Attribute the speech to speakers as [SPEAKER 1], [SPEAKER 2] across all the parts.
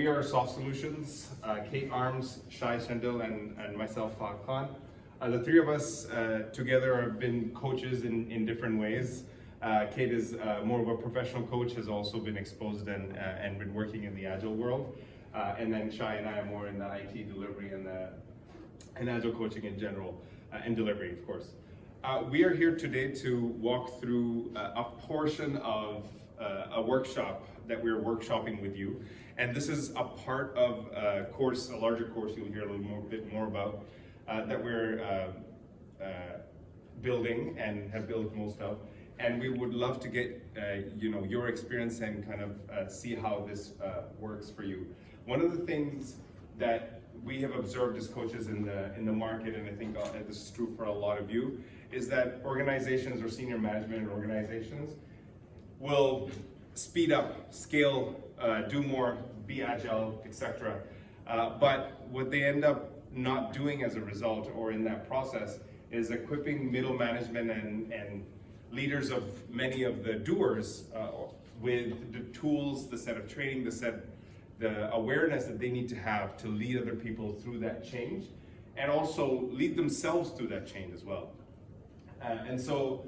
[SPEAKER 1] We are Soft Solutions, Kate Arms, Shai Shandil, and myself, Fahd Khan. The three of us together have been coaches in different ways. Kate is more of a professional coach, has also been exposed and been working in the Agile world. And then Shai and I are more in the IT delivery and Agile coaching in general, and delivery, of course. We are here today to walk through a portion of a workshop that we're workshopping with you. And this is a part of a course, a larger course you'll hear a bit more about, that we're building and have built most of. And we would love to get your experience and kind of see how this works for you. One of the things that we have observed as coaches in the market, and I think this is true for a lot of you, is that organizations or senior management organizations will speed up, scale, do more, be agile, etc. But what they end up not doing as a result or in that process is equipping middle management and leaders of many of the doers with the tools, the set of training, the awareness that they need to have to lead other people through that change, and also lead themselves through that change as well. And so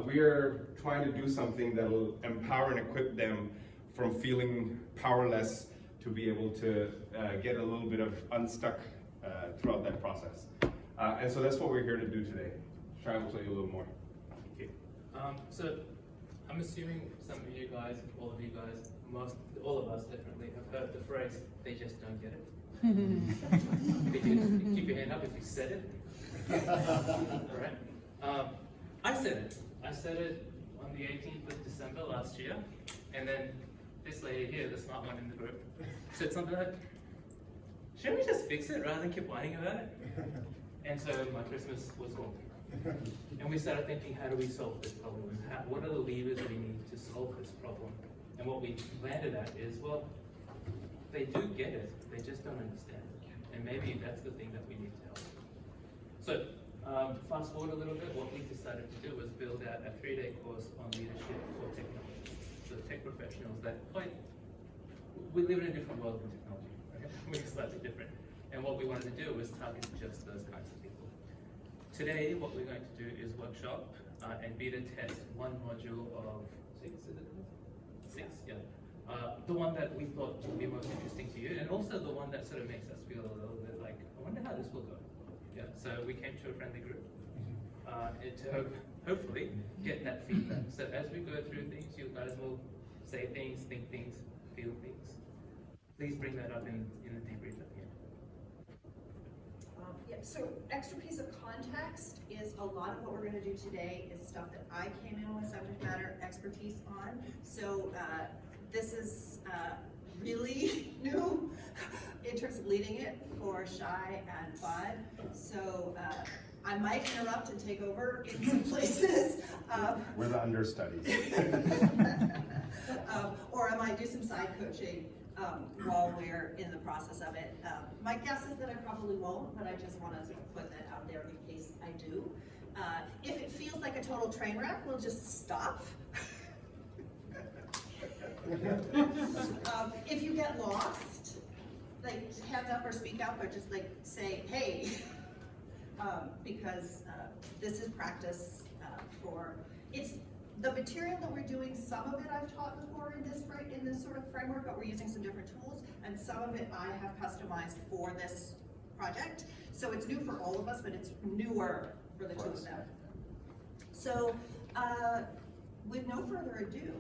[SPEAKER 1] we're trying to do something that will empower and equip them from feeling powerless to be able to get a little bit of unstuck throughout that process. And so that's what we're here to do today. Shai will tell you a little more. Okay.
[SPEAKER 2] So I'm assuming some of you guys, all of you guys, all of us definitely have heard the phrase, "they just don't get it." Could you keep your hand up if you said it? All right. I said it on the 18th of December last year, and then this lady here, the smart one in the group, said something like, "Shouldn't we just fix it rather than keep whining about it?" And so my Christmas was gone. And we started thinking, how do we solve this problem? What are the levers we need to solve this problem? And what we landed at is, well, they do get it, they just don't understand it. And maybe that's the thing that we need to help. So fast forward a little bit, what we decided to do was build out a 3-day course on leadership for technology. So tech professionals that, we live in a different world than technology, okay? We're slightly different. And what we wanted to do was target just those kinds of people. Today, what we're going to do is workshop and beta test one module of 6, is it? 6, yeah. The one that we thought would be most interesting to you, and also the one that sort of makes us feel a little bit like, I wonder how this will go. Yeah. So we came to a friendly group to hopefully get that feedback. So as we go through things, you guys will say things, think things, feel things. Please bring that up in the debrief at the end.
[SPEAKER 3] Yeah, so extra piece of context is a lot of what we're going to do today is stuff that I came in with subject matter expertise on. So this is really new in terms of leading it for Shai and Fahd. So I might interrupt and take over in some places.
[SPEAKER 1] We're the understudies.
[SPEAKER 3] Or I might do some side coaching while we're in the process of it. My guess is that I probably won't, but I just want to sort of put that out there in case I do. If it feels like a total train wreck, we'll just stop. If you get lost, like hands up or speak up or just like say, hey, because this is practice it's the material that we're doing. Some of it I've taught before in this sort of framework, but we're using some different tools, and some of it I have customized for this project. So it's new for all of us, but it's newer for the two of them. So with no further ado,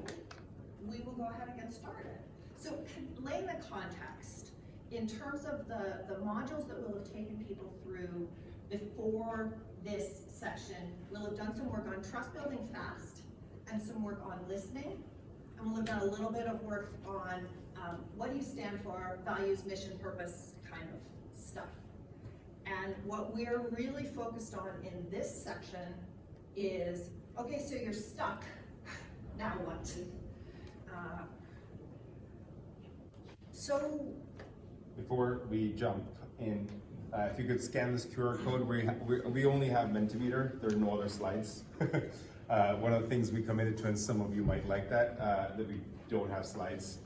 [SPEAKER 3] we will go ahead and get started. So laying the context, in terms of the modules that we'll have taken people through before this session, we'll have done some work on trust building fast and some work on listening. And we'll have done a little bit of work on what do you stand for, values, mission, purpose kind of stuff. And what we're really focused on in this section is, okay, so you're stuck, now what? So
[SPEAKER 1] Before we jump in, if you could scan this QR code, we only have Mentimeter, there are no other slides. One of the things we committed to, and some of you might like that we don't have slides.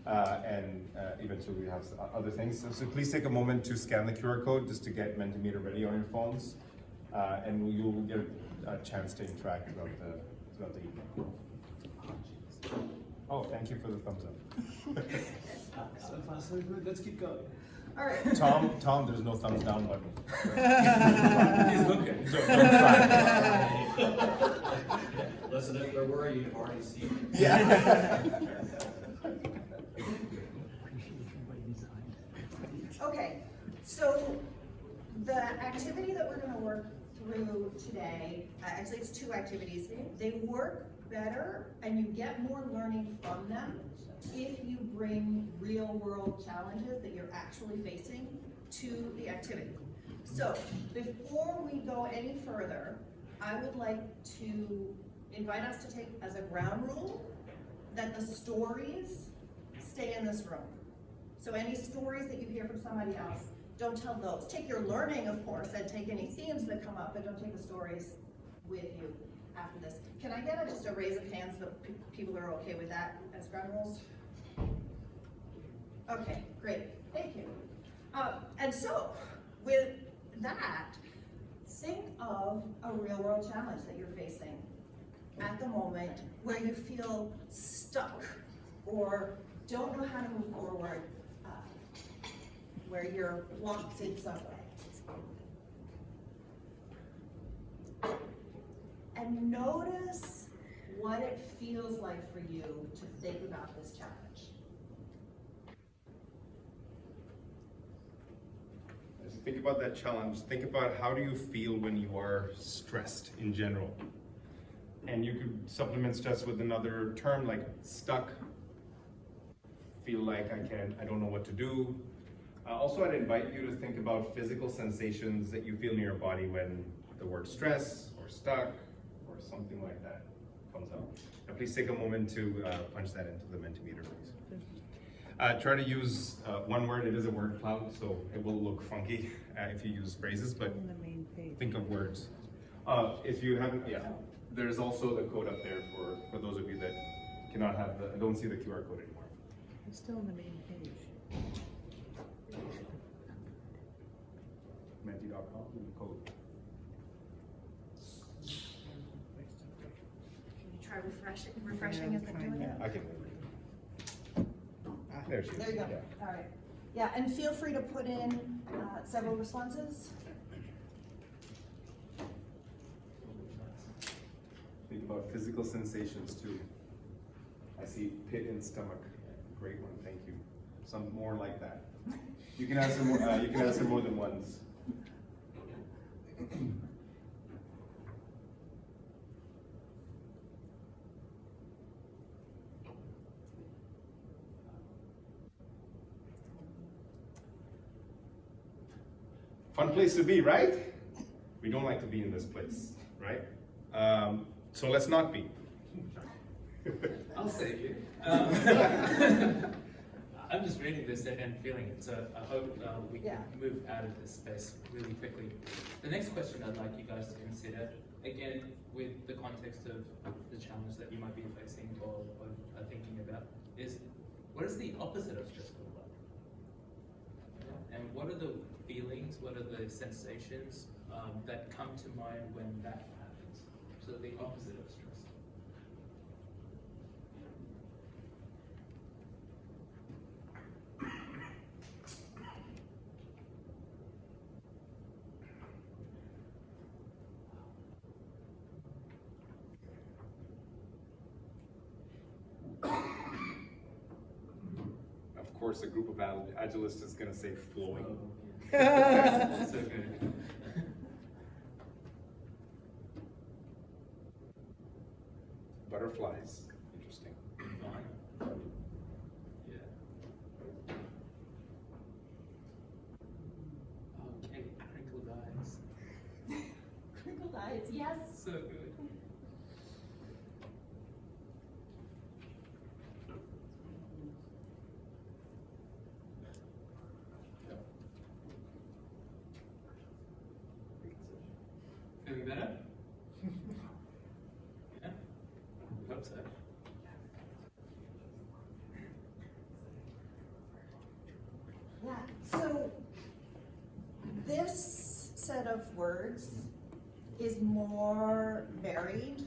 [SPEAKER 1] and eventually we have other things. So please take a moment to scan the QR code just to get Mentimeter ready on your phones, and you'll get a chance to interact throughout the evening. Oh, thank you for the thumbs up.
[SPEAKER 4] So far, so good. Let's keep going.
[SPEAKER 3] All right.
[SPEAKER 1] Tom, there's no thumbs down button.
[SPEAKER 2] He's looking.
[SPEAKER 1] Don't try.
[SPEAKER 4] Listen, if there were, you'd have already seen it.
[SPEAKER 1] Yeah.
[SPEAKER 3] Okay, so the activity that we're gonna work through today, actually it's two activities. They work better and you get more learning from them if you bring real world challenges that you're actually facing to the activity. So before we go any further, I would like to invite us to take as a ground rule that the stories stay in this room. So any stories that you hear from somebody else, don't tell those. Take your learning, of course, and take any themes that come up, but don't take the stories with you after this. Can I get just a raise of hands that people are okay with that as ground rules? Okay, great, thank you. And so, with that, think of a real world challenge that you're facing at the moment where you feel stuck or don't know how to move forward, where you're locked in some way. And notice what it feels like for you to think about this challenge.
[SPEAKER 1] As you think about that challenge, think about how do you feel when you are stressed in general. And you could supplement stress with another term like stuck. Feel like I don't know what to do. Also, I'd invite you to think about physical sensations that you feel in your body when the word stress or stuck or something like that comes up. Now, please take a moment to punch that into the Mentimeter, please. Try to use one word. It is a word cloud, so it will look funky if you use phrases, but think of words. If you haven't, there's also the code up there for those of you that cannot have don't see the QR code anymore.
[SPEAKER 5] It's still on the main page.
[SPEAKER 1] Menti.com, the code.
[SPEAKER 3] Can you try refreshing? Is it doing it?
[SPEAKER 1] I can. There she is.
[SPEAKER 3] There you go.
[SPEAKER 1] Yeah.
[SPEAKER 3] All right. Yeah, and feel free to put in several responses.
[SPEAKER 1] Think about physical sensations too. I see pit in stomach. Great one, thank you. Some more like that. You can answer more. You can answer more than once. Fun place to be, right? We don't like to be in this place, right? So let's not be.
[SPEAKER 2] I'll save you. I'm just reading this and feeling it, so I hope we can move out of this space really quickly. The next question I'd like you guys to consider, again, with the context of the challenge that you might be facing or are thinking about, is what is the opposite of stress feel like? And what are the feelings, what are the sensations that come to mind when that happens? So the opposite of stress.
[SPEAKER 1] Of course, a group of Agilists is going to say flowing.
[SPEAKER 2] So good.
[SPEAKER 1] Butterflies. Interesting.
[SPEAKER 2] Fine. Yeah. Okay, crinkled eyes.
[SPEAKER 3] Crinkled eyes, yes.
[SPEAKER 2] So good. Feeling better? Yeah? I hope so.
[SPEAKER 3] of words is more varied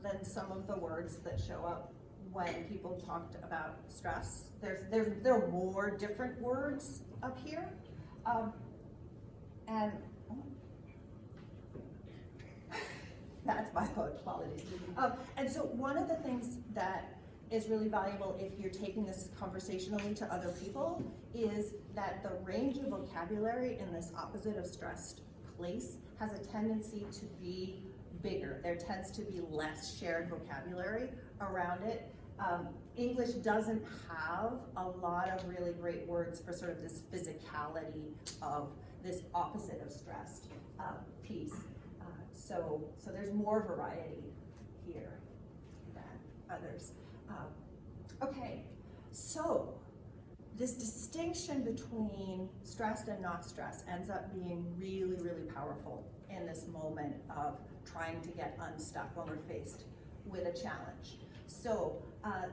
[SPEAKER 3] than some of the words that show up when people talked about stress. There are more different words up here. And that's my phone, apologies. And so one of the things that is really valuable if you're taking this conversationally to other people is that the range of vocabulary in this opposite of stressed place has a tendency to be bigger. There tends to be less shared vocabulary around it. English doesn't have a lot of really great words for sort of this physicality of this opposite of stressed piece. So there's more variety here than others. Okay, so this distinction between stressed and not stressed ends up being really, really powerful in this moment of trying to get unstuck when we're faced with a challenge. So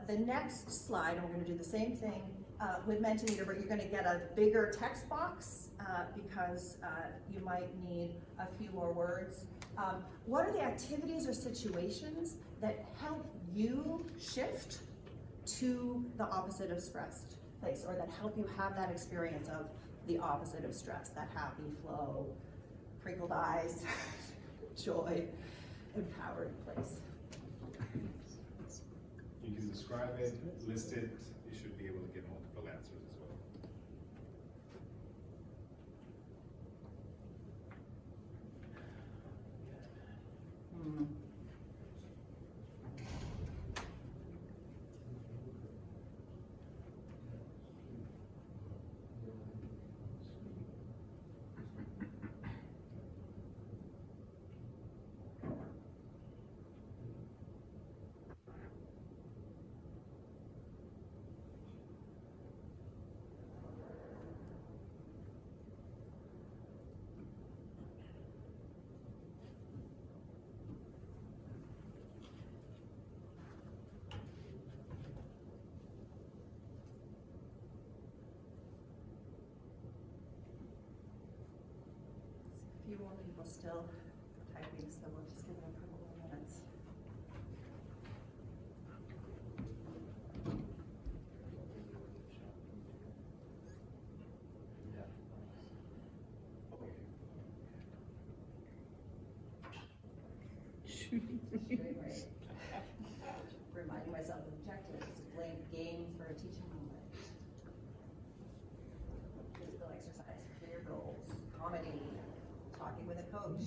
[SPEAKER 3] the next slide, and we're going to do the same thing with Mentimeter, but you're going to get a bigger text box because you might need a few more words. What are the activities or situations that help you shift to the opposite of stressed place, or that help you have that experience of the opposite of stress, that happy flow, crinkled eyes, joy, empowered place?
[SPEAKER 1] You can describe it, list it, you should be able to get multiple answers as well.
[SPEAKER 3] A few more people still typing, so we'll just give it a couple more minutes. Right. Reminding myself of objectives, blank game for a teaching moment. Physical exercise, career goals, comedy, talking with a coach,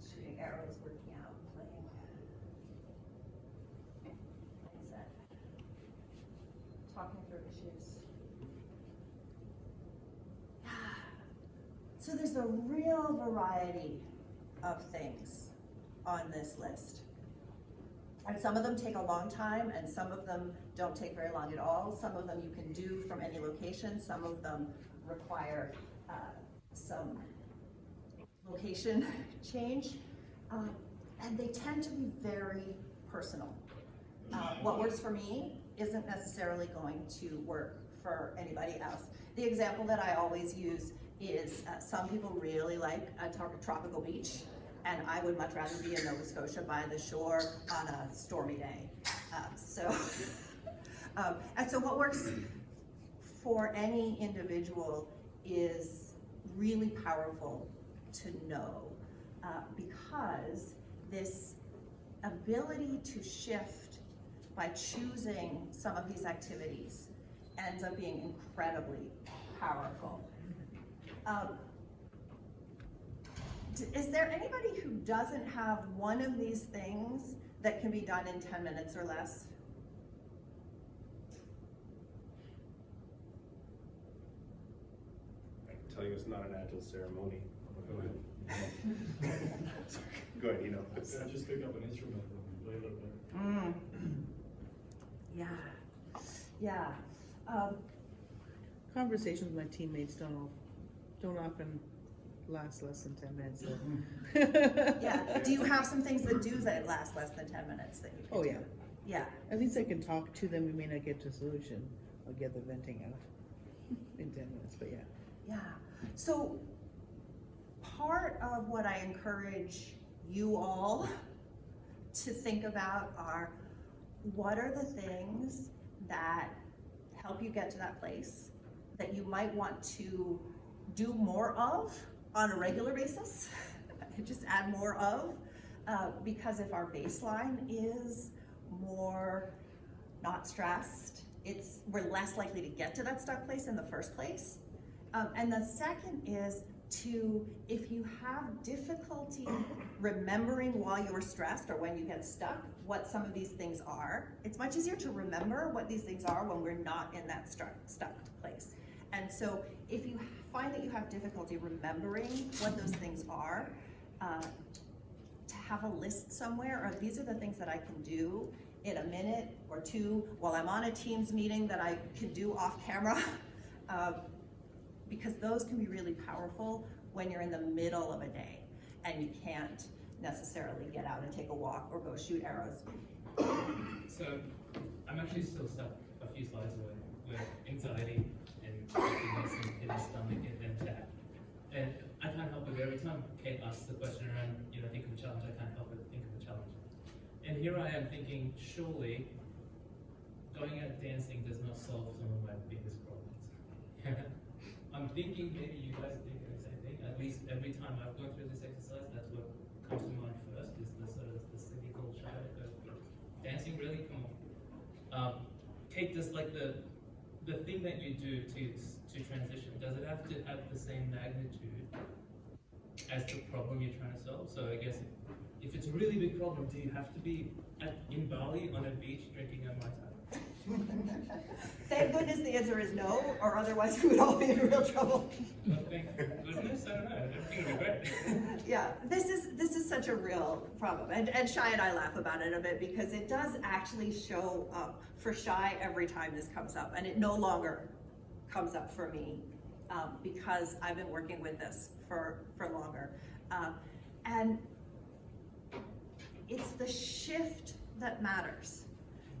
[SPEAKER 3] shooting arrows, working out, playing, mindset, talking through issues. So there's a real variety of things on this list. And some of them take a long time, and some of them don't take very long at all. Some of them you can do from any location. Some of them require some location change. And they tend to be very personal. What works for me isn't necessarily going to work for anybody else. The example that I always use is some people really like a tropical beach, and I would much rather be in Nova Scotia by the shore on a stormy day. And so what works for any individual is really powerful to know, because this ability to shift by choosing some of these activities ends up being incredibly powerful. Is there anybody who doesn't have one of these things that can be done in 10 minutes or less?
[SPEAKER 1] I can tell you it's not an Agile ceremony. Go ahead. Go ahead,
[SPEAKER 4] Yeah, just pick up an instrument and play a little bit.
[SPEAKER 3] Yeah.
[SPEAKER 5] Conversations with my teammates don't often last less than 10 minutes. So.
[SPEAKER 3] Yeah. Do you have some things that do that last less than 10 minutes that you can
[SPEAKER 5] Oh,
[SPEAKER 3] do?
[SPEAKER 5] yeah.
[SPEAKER 3] Yeah.
[SPEAKER 5] At least I can talk to them. We may not get to a solution. I'll get the venting out in 10 minutes, but yeah.
[SPEAKER 3] Yeah. So part of what I encourage you all to think about are, what are the things that help you get to that place that you might want to do more of on a regular basis? Just add more of, because if our baseline is more not stressed, we're less likely to get to that stuck place in the first place. And the second is if you have difficulty remembering while you're stressed or when you get stuck what some of these things are, it's much easier to remember what these things are when we're not in that stuck place. And so if you find that you have difficulty remembering what those things are, to have a list somewhere, or these are the things that I can do in a minute or two while I'm on a Teams meeting that I can do off camera, because those can be really powerful when you're in the middle of a day and you can't necessarily get out and take a walk or go shoot arrows.
[SPEAKER 2] So I'm actually still stuck a few slides away with anxiety and emptiness and hidden stomach and chat. And I can't help it. Every time Kate asks the question around, think of a challenge, I can't help but think of a challenge. And here I am thinking, surely going out dancing does not solve some of my biggest problems. I'm thinking maybe you guys are thinking the same thing. At least every time I've gone through this exercise, that's what comes to mind first, is the sort of the cynical shy that goes through. Dancing, really? Come on. Kate, does like the thing that you do to transition, does it have to have the same magnitude as the problem you're trying to solve? So I guess if it's a really big problem, do you have to be in Bali on a beach drinking a Mai Tai?
[SPEAKER 3] Thank goodness the answer is no, or otherwise we would all be in real trouble.
[SPEAKER 2] Well, thank goodness, I don't know, everything would be great.
[SPEAKER 3] Yeah, this is such a real problem, and Shai and I laugh about it a bit because it does actually show up for Shai every time this comes up, and it no longer comes up for me because I've been working with this for longer. And it's the shift that matters,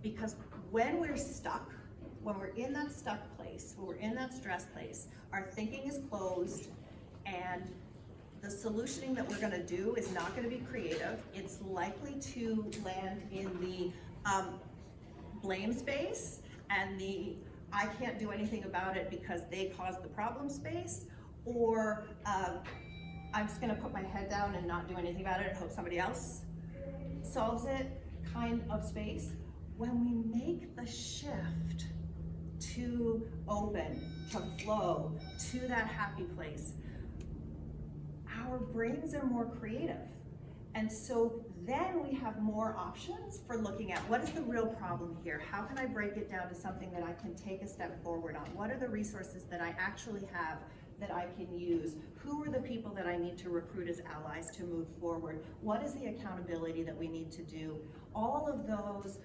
[SPEAKER 3] because when we're stuck, when we're in that stuck place, when we're in that stress place, our thinking is closed, and the solutioning that we're gonna do is not gonna be creative. It's likely to land in the blame space and the I can't do anything about it because they caused the problem space, or I'm just gonna put my head down and not do anything about it and hope somebody else solves it kind of space. When we make the shift to open, to flow, to that happy place, our brains are more creative. And so then we have more options for looking at what is the real problem here? How can I break it down to something that I can take a step forward on? What are the resources that I actually have that I can use? Who are the people that I need to recruit as allies to move forward? What is the accountability that we need to do? All of those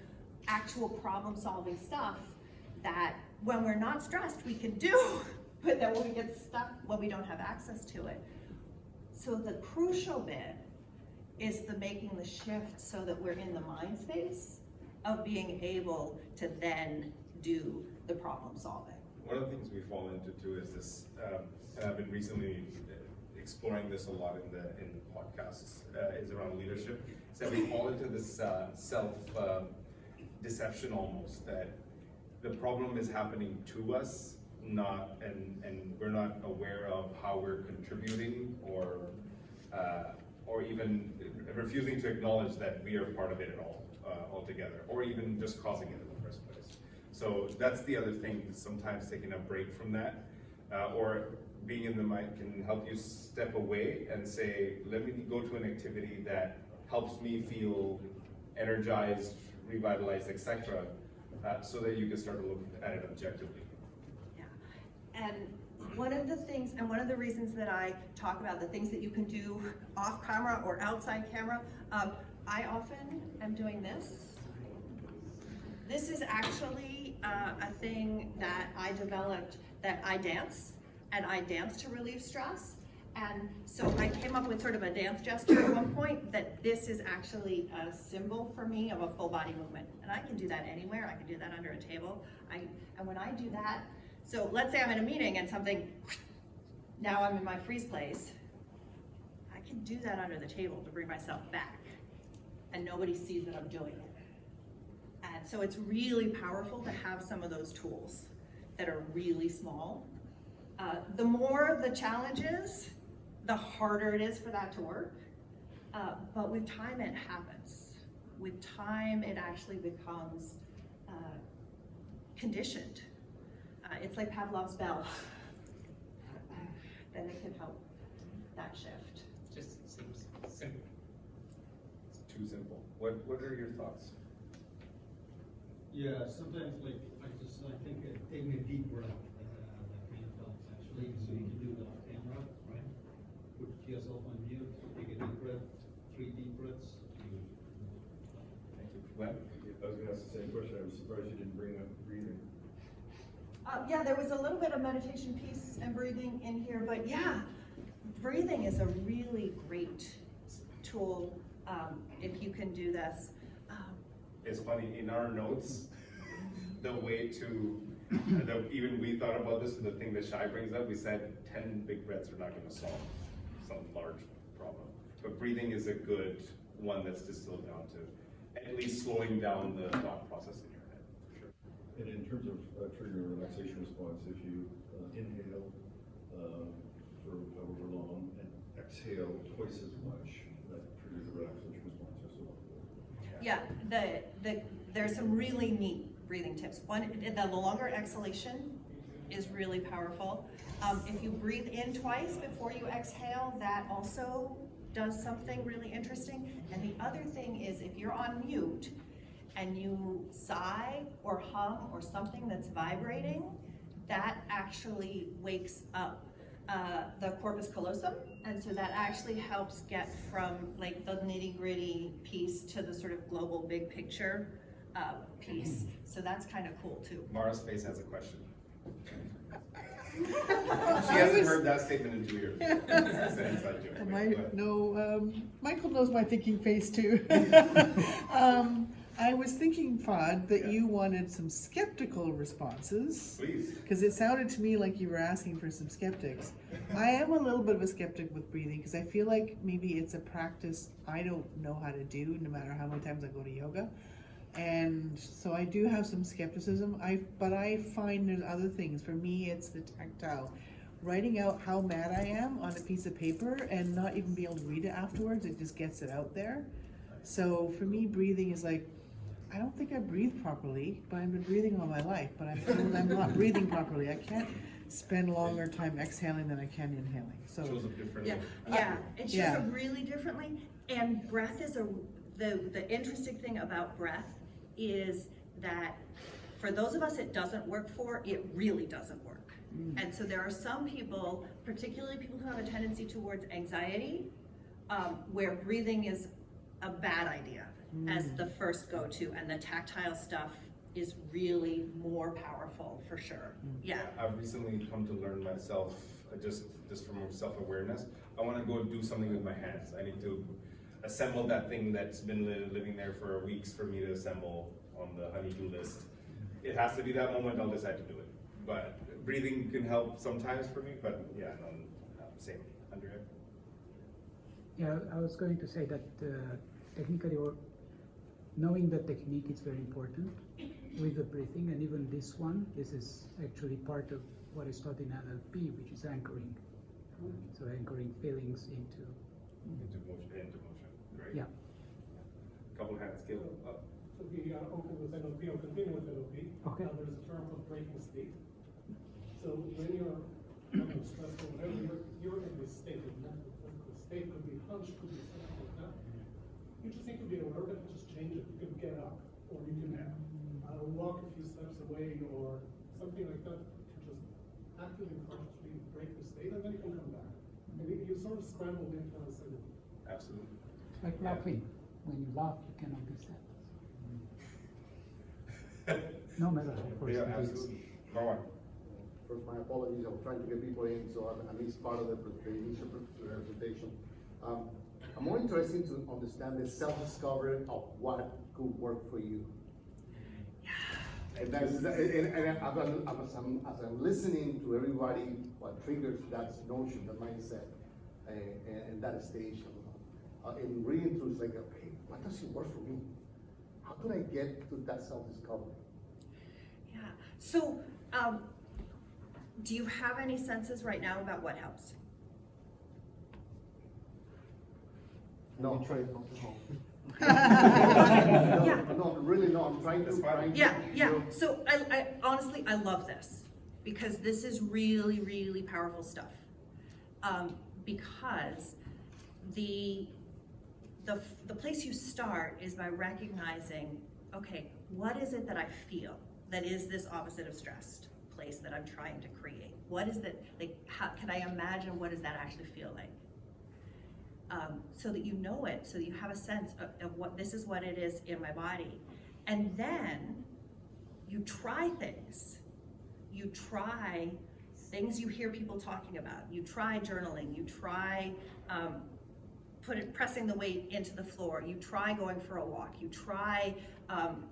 [SPEAKER 3] actual problem-solving stuff that when we're not stressed we can do, but that when we get stuck, well, we don't have access to it. So the crucial bit is the making the shift so that we're in the mind space of being able to then do the problem solving.
[SPEAKER 1] One of the things we fall into too is this, and I've been recently exploring this a lot in the podcasts, is around leadership. So we fall into this deception almost, that the problem is happening to us, and we're not aware of how we're contributing, or even refusing to acknowledge that we are part of it at all, altogether, or even just causing it in the first place. So that's the other thing, sometimes taking a break from that, or being in the mind can help you step away and say, let me go to an activity that helps me feel energized, revitalized, etc., so that you can start to look at it objectively.
[SPEAKER 3] Yeah, and one of the things, and one of the reasons that I talk about the things that you can do off camera or outside camera, I often am doing this. This is actually a thing that I developed, that I dance, and I dance to relieve stress. And so I came up with sort of a dance gesture at one point that this is actually a symbol for me of a full body movement. And I can do that anywhere. I can do that under a table. And when I do that, so let's say I'm in a meeting and something, now I'm in my freeze place. I can do that under the table to bring myself back, and nobody sees that I'm doing it. And so it's really powerful to have some of those tools that are really small. The more the challenge is, the harder it is for that to work. But with time, it happens. With time, it actually becomes conditioned. It's like Pavlov's bell. Then it can help that shift.
[SPEAKER 2] Just seems simple.
[SPEAKER 1] It's too simple. What are your thoughts?
[SPEAKER 6] Yeah, sometimes like, I think taking a deep breath, that kind of helps actually, so you can do it off camera, right? Put yourself on mute, take a deep breath, 3 deep breaths.
[SPEAKER 1] Thank you. Glenn?
[SPEAKER 7] I was gonna ask the same question. I was surprised you didn't bring up breathing.
[SPEAKER 3] Yeah, there was a little bit of meditation piece and breathing in here, but yeah, breathing is a really great tool if you can do this.
[SPEAKER 1] It's funny, in our notes, the way to, even we thought about this, the thing that Shai brings up, we said 10 big breaths are not gonna solve some large problem. But breathing is a good one that's distilled down to at least slowing down the thought process in your head. Sure.
[SPEAKER 7] And in terms of triggering a relaxation response, if you inhale for however long and exhale twice as much, that triggers a relaxation response as well.
[SPEAKER 3] Yeah, there's some really neat breathing tips. One, the longer exhalation is really powerful. If you breathe in twice before you exhale, that also does something really interesting. And the other thing is, if you're on mute and you sigh or hum or something that's vibrating, that actually wakes up the corpus callosum, and so that actually helps get from like the nitty-gritty piece to the sort of global big picture piece. So that's kind of cool too.
[SPEAKER 1] Mara's face has a question. She hasn't heard that statement in 2 years. It's an inside joke.
[SPEAKER 5] Michael knows my thinking face too. I was thinking, Fahd, that you wanted some skeptical responses.
[SPEAKER 1] Please.
[SPEAKER 5] Because it sounded to me like you were asking for some skeptics. I am a little bit of a skeptic with breathing because I feel like maybe it's a practice I don't know how to do no matter how many times I go to yoga. And so I do have some skepticism, but I find there's other things. For me, it's the tactile. Writing out how mad I am on a piece of paper and not even be able to read it afterwards, it just gets it out there. So for me, breathing is like, I don't think I breathe properly, but I've been breathing all my life, but I'm told I'm not breathing properly. I can't spend longer time exhaling than I can inhaling. So
[SPEAKER 1] Shows up differently.
[SPEAKER 3] Yeah, it shows up really differently. And breath is the interesting thing about breath is that for those of us it doesn't work for, it really doesn't work. And so there are some people, particularly people who have a tendency towards anxiety, where breathing is a bad idea as the first go-to, and the tactile stuff is really more powerful for sure. Yeah.
[SPEAKER 1] I've recently come to learn myself, just from self-awareness, I want to go do something with my hands. I need to assemble that thing that's been living there for weeks for me to assemble on the honey-do list. It has to be that moment I'll decide to do it. But breathing can help sometimes for me, but yeah, same. Andrea?
[SPEAKER 8] Yeah, I was going to say that technically, or knowing the technique is very important with the breathing, and even this is actually part of what is taught in NLP, which is anchoring. So anchoring feelings into
[SPEAKER 1] motion. Great.
[SPEAKER 8] Yeah.
[SPEAKER 1] Couple hands, Caleb.
[SPEAKER 9] So we are open with NLP or continue with NLP.
[SPEAKER 8] Okay.
[SPEAKER 9] Now there's a term called breaking state. So when you're stressful, whatever, you're in this state of mental physical state, could be hunch, could be something like that. You just need to be aware of it and just change it. You can get up, or you can walk a few steps away, or something like that, to just actively consciously break the state, and then you can come back. And you sort of scramble into insanity.
[SPEAKER 1] Absolutely.
[SPEAKER 8] like laughing. When you laugh, you cannot be sad. No matter how forced
[SPEAKER 1] Yeah,
[SPEAKER 8] it is.
[SPEAKER 1] absolutely. Marwan.
[SPEAKER 10] First, my apologies. I'm trying to get people in, so I missed part of the initial presentation. I'm more interested to understand the self-discovery of what could work for you. And as I'm listening to everybody, what triggers that notion, that mindset, and that stage. In reading through, it's like, okay, what doesn't work for me? How could I get to that self-discovery?
[SPEAKER 3] Yeah, so, do you have any senses right now about what helps?
[SPEAKER 10] No.
[SPEAKER 3] Yeah.
[SPEAKER 10] No, really, no, I'm trying to.
[SPEAKER 3] Yeah. So I honestly, I love this because this is really, really powerful stuff. Because the place you start is by recognizing, okay, what is it that I feel that is this opposite of stressed place that I'm trying to create? What is that, like, how can I imagine what does that actually feel like? So that you know it, so that you have a sense of what, this is what it is in my body. And then you try things. You try things you hear people talking about. You try journaling, you try pressing the weight into the floor, you try going for a walk, you try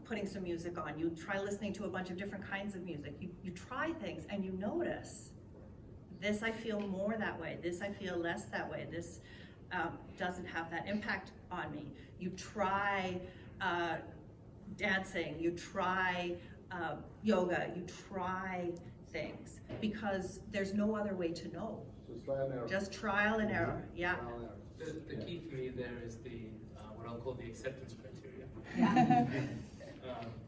[SPEAKER 3] putting some music on, you try listening to a bunch of different kinds of music. You try things and you notice, this I feel more that way, this I feel less that way, this doesn't have that impact on me. You try dancing, you try yoga, you try things, because there's no other way to know.
[SPEAKER 10] So it's trial and error.
[SPEAKER 3] Just trial and error, yeah.
[SPEAKER 10] Trial and error.
[SPEAKER 2] The key for me there is the what I'll call the acceptance criteria.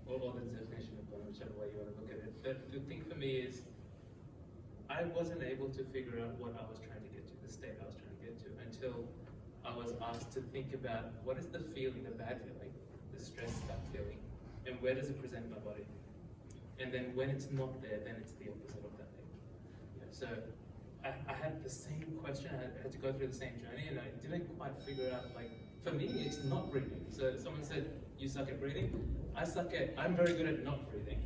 [SPEAKER 2] Or the definition of it, whichever way you want to look at it. But the thing for me is, I wasn't able to figure out what I was trying to get to, the state I was trying to get to, until I was asked to think about what is the feeling, the bad feeling, the stress, that feeling, and where does it present in my body? And then when it's not there, then it's the opposite of that thing. So I had the same question, I had to go through the same journey, and I didn't quite figure out, like, for me, it's not breathing. So someone said, you suck at breathing? I'm very good at not breathing.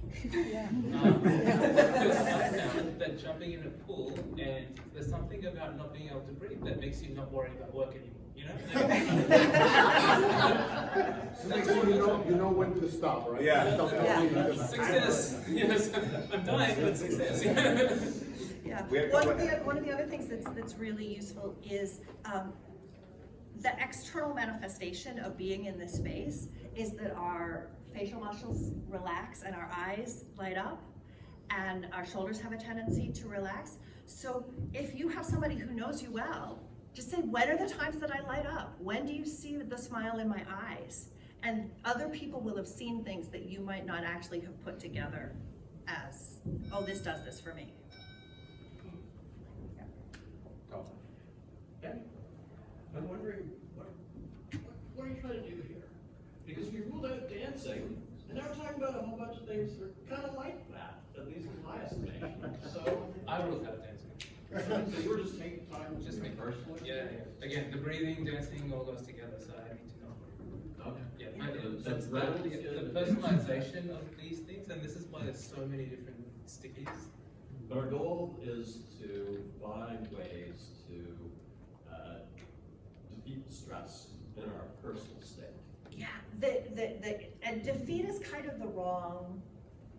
[SPEAKER 2] Because I found that jumping in a pool, and there's something about not being able to breathe that makes you not worry about work anymore, you know?
[SPEAKER 10] Next thing you know when to stop, right?
[SPEAKER 1] Yeah.
[SPEAKER 10] Stop.
[SPEAKER 2] Success! Yes, I'm dying, but success.
[SPEAKER 3] Yeah.
[SPEAKER 1] We have
[SPEAKER 3] One of the other things that's really useful is the external manifestation of being in this space is that our facial muscles relax and our eyes light up and our shoulders have a tendency to relax. So if you have somebody who knows you well, just say, when are the times that I light up? When do you see the smile in my eyes? And other people will have seen things that you might not actually have put together as, oh, this does this for me.
[SPEAKER 4] Yeah. I'm wondering, what are you trying to do here? Because you ruled out dancing, and now we're talking about a whole bunch of things that are kind of like that, at least in my estimation. So
[SPEAKER 2] I ruled out dancing.
[SPEAKER 4] so you were just taking time with
[SPEAKER 2] Just
[SPEAKER 4] me
[SPEAKER 2] me
[SPEAKER 4] personally?
[SPEAKER 2] Yeah. Again, the breathing, dancing, all goes together, so I need to know.
[SPEAKER 4] Okay.
[SPEAKER 2] Yeah,
[SPEAKER 4] That's
[SPEAKER 2] the personalization of these things, and this is why there's so many different stickies.
[SPEAKER 4] But our goal is to find ways to defeat stress in our personal state.
[SPEAKER 3] Yeah, and defeat is kind of the wrong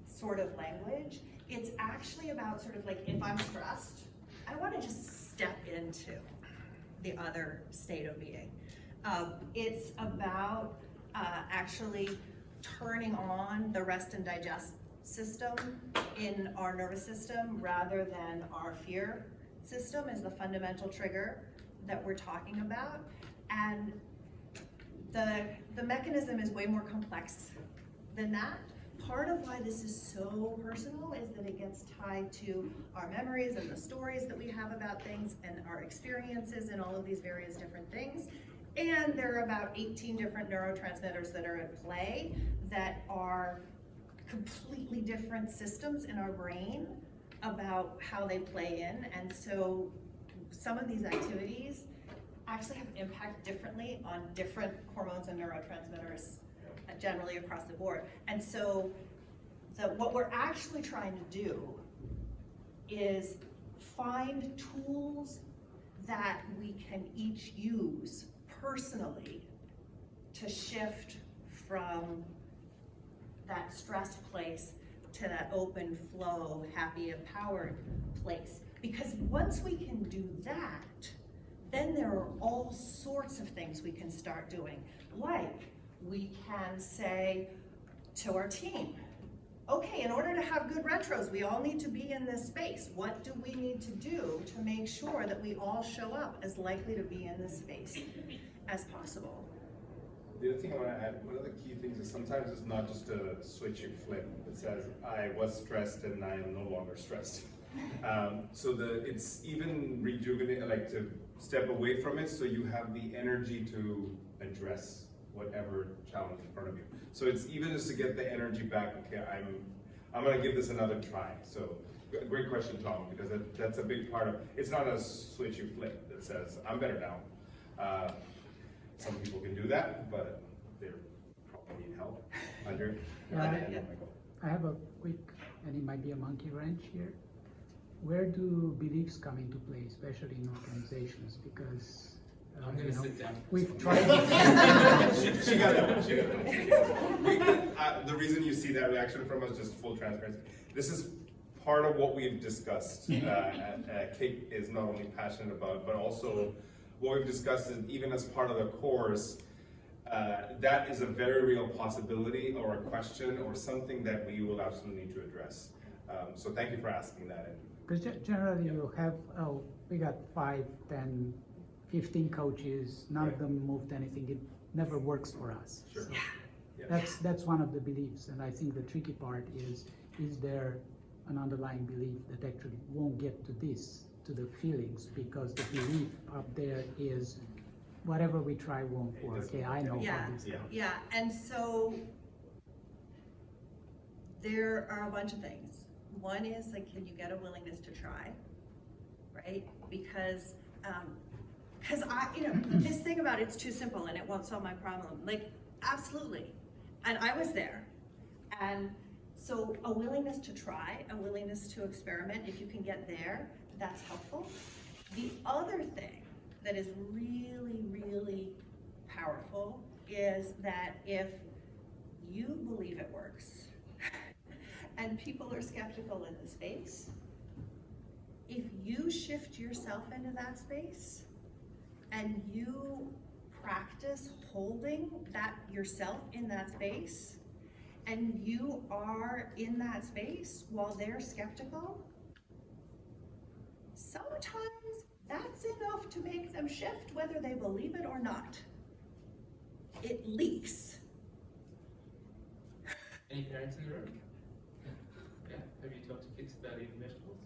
[SPEAKER 3] sort of language. It's actually about sort of like, if I'm stressed, I want to just step into the other state of being. It's about actually turning on the rest and digest system in our nervous system rather than our fear system is the fundamental trigger that we're talking about. And the mechanism is way more complex than that. Part of why this is so personal is that it gets tied to our memories and the stories that we have about things and our experiences and all of these various different things. And there are about 18 different neurotransmitters that are at play that are completely different systems in our brain about how they play in. And so some of these activities actually have impact differently on different hormones and neurotransmitters generally across the board. And so what we're actually trying to do is find tools that we can each use personally to shift from that stressed place to that open flow, happy, empowered place. Because once we can do that, then there are all sorts of things we can start doing. Like, we can say to our team, okay, in order to have good retros, we all need to be in this space. What do we need to do to make sure that we all show up as likely to be in this space as possible?
[SPEAKER 1] The other thing I want to add, one of the key things is sometimes it's not just a switch you flip. It says, I was stressed and I am no longer stressed. So it's even rejuvenate, like to step away from it so you have the energy to address whatever challenge in front of you. So it's even just to get the energy back, okay, I'm gonna give this another try. So great question, Tom, because that's a big part of, it's not a switch you flip that says, I'm better now. Some people can do that, but they probably need help. Andre?
[SPEAKER 8] I have a quick, and it might be a monkey wrench here. Where do beliefs come into play, especially in organizations? Because
[SPEAKER 2] I'm gonna sit down.
[SPEAKER 8] we've tried.
[SPEAKER 1] She got that one. She got that one. The reason you see that reaction from us, just full transparency, this is part of what we've discussed. Kate is not only passionate about, but also what we've discussed is even as part of the course, that is a very real possibility or a question or something that we will absolutely need to address. So thank you for asking that.
[SPEAKER 8] Because generally you have, we got 5, 10, 15 coaches, none of them moved anything, it never works for us.
[SPEAKER 1] Sure.
[SPEAKER 8] So
[SPEAKER 1] Yeah.
[SPEAKER 8] that's one of the beliefs, and I think the tricky part is there an underlying belief that actually won't get to this, to the feelings, because the belief up there is whatever we try won't work. Okay, I know
[SPEAKER 3] Yeah.
[SPEAKER 8] how this goes.
[SPEAKER 3] Yeah, and so there are a bunch of things. One is like, can you get a willingness to try, right? Because this thing about it's too simple and it won't solve my problem. Like, absolutely. And I was there. And so a willingness to try, a willingness to experiment, if you can get there, that's helpful. The other thing that is really, really powerful is that if you believe it works and people are skeptical in the space, if you shift yourself into that space and you practice holding that yourself in that space, and you are in that space while they're skeptical, sometimes that's enough to make them shift whether they believe it or not. It leaks.
[SPEAKER 2] Any parents in the room? Yeah. Have you talked to kids about eating vegetables?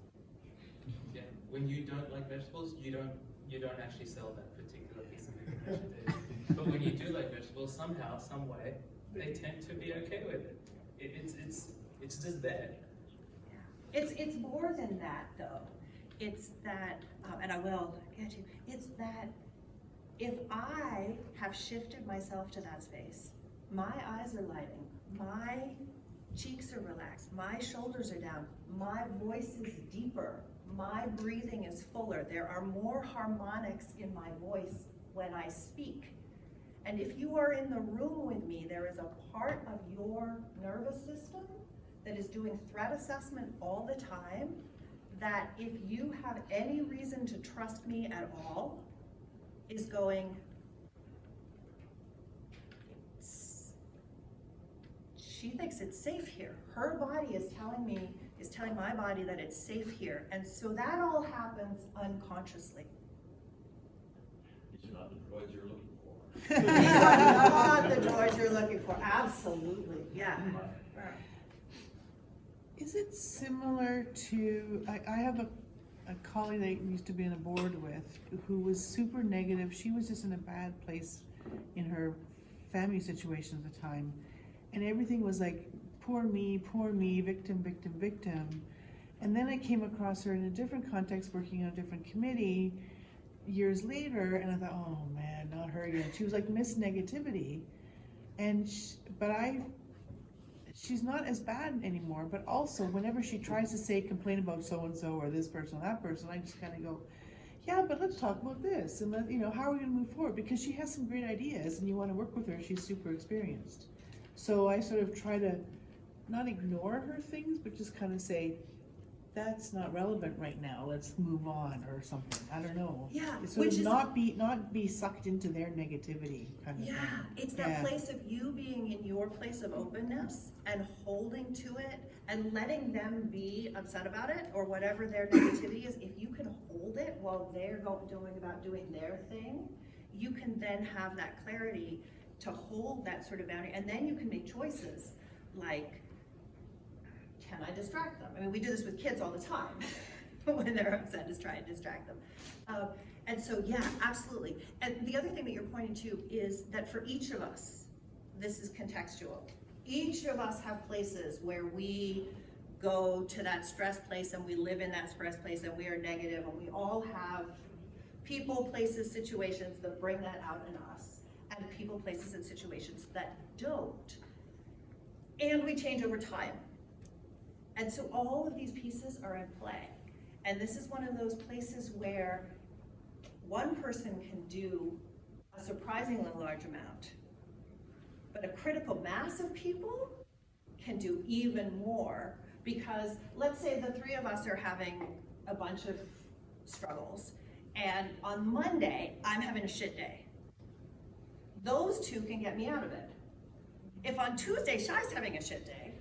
[SPEAKER 2] Yeah. When you don't like vegetables, you don't actually sell that particular piece of information. Do you? But when you do like vegetables, somehow, some way, they tend to be okay with it. It's just there.
[SPEAKER 3] Yeah. It's more than that though. It's that, and I will get you. It's that if I have shifted myself to that space, my eyes are lighting, my cheeks are relaxed, my shoulders are down, my voice is deeper, my breathing is fuller. There are more harmonics in my voice when I speak. And if you are in the room with me, there is a part of your nervous system that is doing threat assessment all the time, that if you have any reason to trust me at all, is going, she thinks it's safe here. Her body is telling my body that it's safe here. And so that all happens unconsciously.
[SPEAKER 4] These are not the droids you're looking for.
[SPEAKER 3] These are not the droids you're looking for, absolutely, yeah.
[SPEAKER 5] Is it similar to, I have a colleague that I used to be on a board with who was super negative. She was just in a bad place in her family situation at the time. And everything was like, poor me, victim, victim, victim. And then I came across her in a different context, working on a different committee years later, and I thought, oh man, not her again. She was like Miss Negativity. And she's not as bad anymore, but also whenever she tries to complain about so-and-so or this person or that person, I just kind of go, yeah, but let's talk about this. And how are we gonna move forward? Because she has some great ideas and you wanna work with her, she's super experienced. So I sort of try to not ignore her things, but just kind of say, that's not relevant right now, let's move on or something, I don't know.
[SPEAKER 3] Yeah,
[SPEAKER 5] It's sort
[SPEAKER 3] which
[SPEAKER 5] of
[SPEAKER 3] is-
[SPEAKER 5] not be sucked into their negativity kind of thing.
[SPEAKER 3] Yeah, it's that
[SPEAKER 5] Yeah.
[SPEAKER 3] place of you being in your place of openness and holding to it and letting them be upset about it or whatever their negativity is. If you can hold it while they're doing their thing, you can then have that clarity to hold that sort of boundary, and then you can make choices like, can I distract them? I mean, we do this with kids all the time. When they're upset, is try and distract them. And so, yeah, absolutely. And the other thing that you're pointing to is that for each of us, this is contextual. Each of us have places where we go to that stress place and we live in that stress place and we are negative, and we all have people, places, situations that bring that out in us, and people, places, and situations that don't. And we change over time. And so all of these pieces are in play. And this is one of those places where one person can do a surprisingly large amount, but a critical mass of people can do even more, because let's say the three of us are having a bunch of struggles, and on Monday, I'm having a shit day. Those two can get me out of it. If on Tuesday, Shai's having a shit day,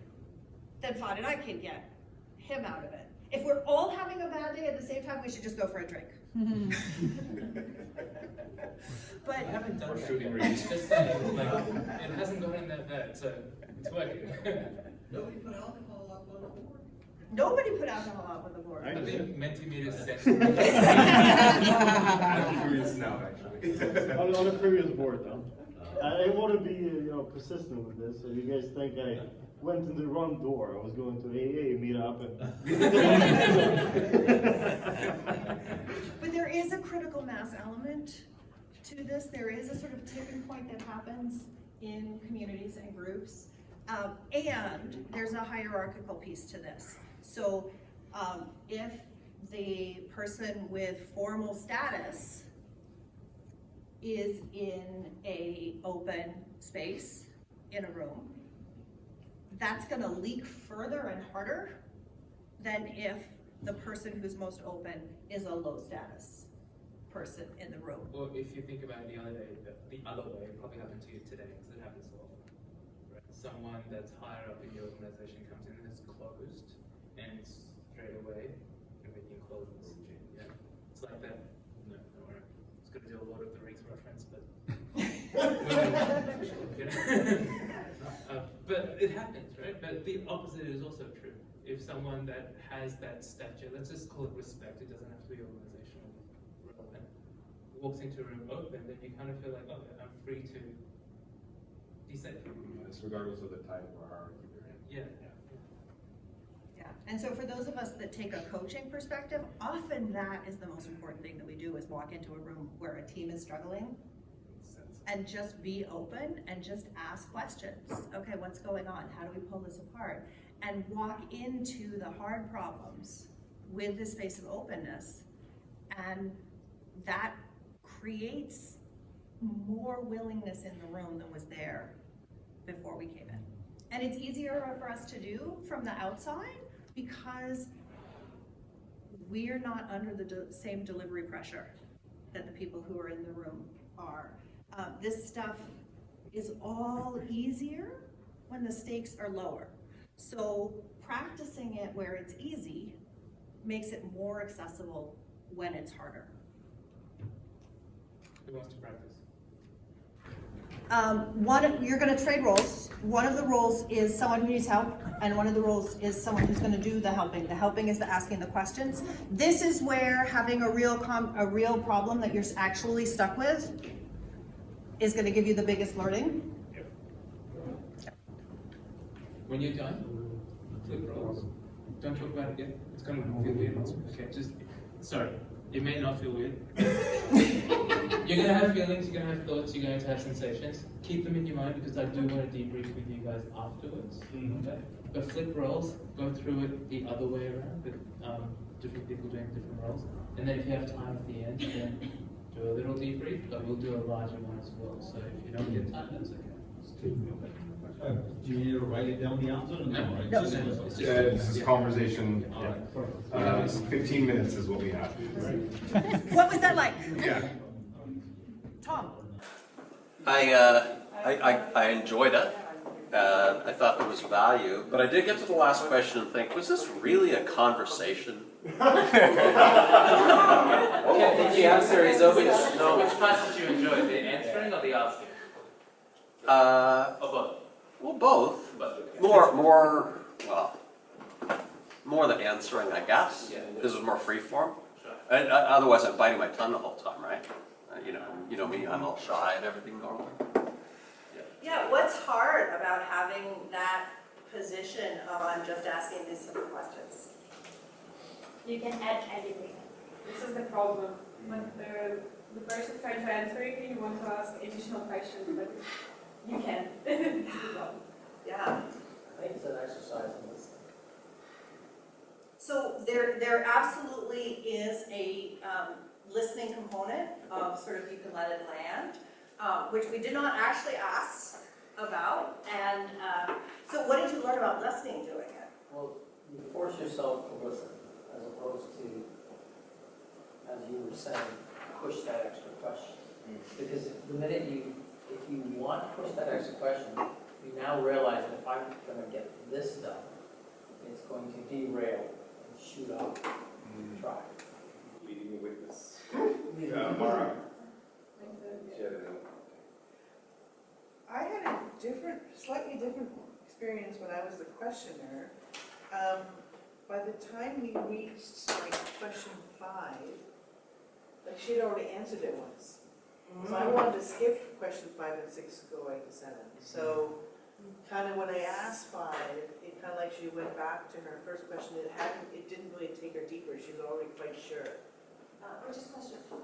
[SPEAKER 3] then Fahd and I can get him out of it. If we're all having a bad day at the same time, we should just go for a drink. But
[SPEAKER 2] I haven't done
[SPEAKER 1] Or
[SPEAKER 2] that
[SPEAKER 1] shooting
[SPEAKER 2] yet.
[SPEAKER 1] range.
[SPEAKER 2] Just saying, like, it hasn't gotten that bad, so it's working.
[SPEAKER 4] Nobody put alcohol up on the board.
[SPEAKER 3] nobody put alcohol out on the board.
[SPEAKER 2] I think Mentimeter's set.
[SPEAKER 1] I'm curious now, actually.
[SPEAKER 11] On a previous board though, I want to be persistent with this. So you guys think I went in the wrong door? I was going to AA meetup
[SPEAKER 3] But there is a critical mass element to this. There is a sort of tipping point that happens in communities and groups. And there's a hierarchical piece to this. So if the person with formal status is in a open space in a room, that's gonna leak further and harder than if the person who's most open is a low status person in the room.
[SPEAKER 2] Or if you think about it the other way, it probably happened to you today, because it happens so often. Right? Someone that's higher up in the organization comes in and it's closed, and straight away, everything closes. Yeah, it's like that. No, don't worry. It's gonna do a lot of the Riggs reference, but but it happens, right? But the opposite is also true. If someone that has that stature, let's just call it respect, it doesn't have to be organizational relevant, walks into a room open, then you kind of feel like, oh, I'm free to be safe.
[SPEAKER 1] It's regardless of the type or hierarchy you're in.
[SPEAKER 2] Yeah.
[SPEAKER 3] Yeah, and so for those of us that take a coaching perspective, often that is the most important thing that we do, is walk into a room where a team is struggling and just be open and just ask questions. Okay, what's going on? How do we pull this apart? And walk into the hard problems with this space of openness. And that creates more willingness in the room than was there before we came in. And it's easier for us to do from the outside because we're not under the same delivery pressure that the people who are in the room are. This stuff is all easier when the stakes are lower. So practicing it where it's easy makes it more accessible when it's harder.
[SPEAKER 2] Who wants to practice?
[SPEAKER 3] You're gonna trade roles. One of the roles is someone who needs help, and one of the roles is someone who's gonna do the helping. The helping is the asking the questions. This is where having a real problem that you're actually stuck with is gonna give you the biggest learning.
[SPEAKER 2] When you're done, flip roles. Don't talk about it again. It's gonna feel weird. Okay, sorry. It may not feel weird. You're gonna have feelings, you're gonna have thoughts, you're going to have sensations. Keep them in your mind, because I do want to debrief with you guys afterwards. Okay? But flip roles, go through it the other way around with different people doing different roles. And then if you have time at the end, then do do a little debrief, but we'll do a larger one as well. So if you don't get time, that's okay.
[SPEAKER 6] Do you need to write it down the answer? Or no, right?
[SPEAKER 2] No,
[SPEAKER 6] Just-
[SPEAKER 2] no, it's
[SPEAKER 1] This is conversation.
[SPEAKER 6] All right, perfect.
[SPEAKER 1] 15 minutes is what we have.
[SPEAKER 3] What was that like?
[SPEAKER 1] Yeah.
[SPEAKER 3] Tom?
[SPEAKER 12] I enjoyed it. I thought there was value, but I did get to the last question and think, was this really a conversation?
[SPEAKER 2] Okay, I think the answer is always no. Which part did you enjoy, the answering or the asking? Or both?
[SPEAKER 12] Well, both.
[SPEAKER 2] Both.
[SPEAKER 12] More the answering, I guess.
[SPEAKER 2] Yeah.
[SPEAKER 12] This was more free form.
[SPEAKER 2] Sure.
[SPEAKER 12] And, otherwise, I'm biting my tongue the whole time, right? You know me, I'm all shy and everything normally.
[SPEAKER 3] Yeah, what's hard about having that position of I'm just asking these simple questions?
[SPEAKER 13] You can add anything. This is the problem. When the person trying to answer it, you want to ask additional questions, but you can. This is the problem.
[SPEAKER 3] Yeah.
[SPEAKER 4] I think it's an exercise in this.
[SPEAKER 3] So there absolutely is a listening component of sort of you can let it land, which we did not actually ask about. And so what did you learn about listening doing it?
[SPEAKER 4] Well, you force yourself to listen, as opposed to, as you were saying, push that extra question. Because the minute if you want to push that extra question, you now realize that if I'm going to get this done, it's going to derail and shoot off the track.
[SPEAKER 1] Leading the witness.
[SPEAKER 4] Mara.
[SPEAKER 5] I had a slightly different experience when I was the questioner. By the time we reached like question 5, like she'd already answered it once. So I wanted to skip question 5 and 6 to go right to 7. So kind of when I asked 5, it kind of like she went back to her first question. It didn't really take her deeper. She was already quite sure.
[SPEAKER 3] Which is question 5.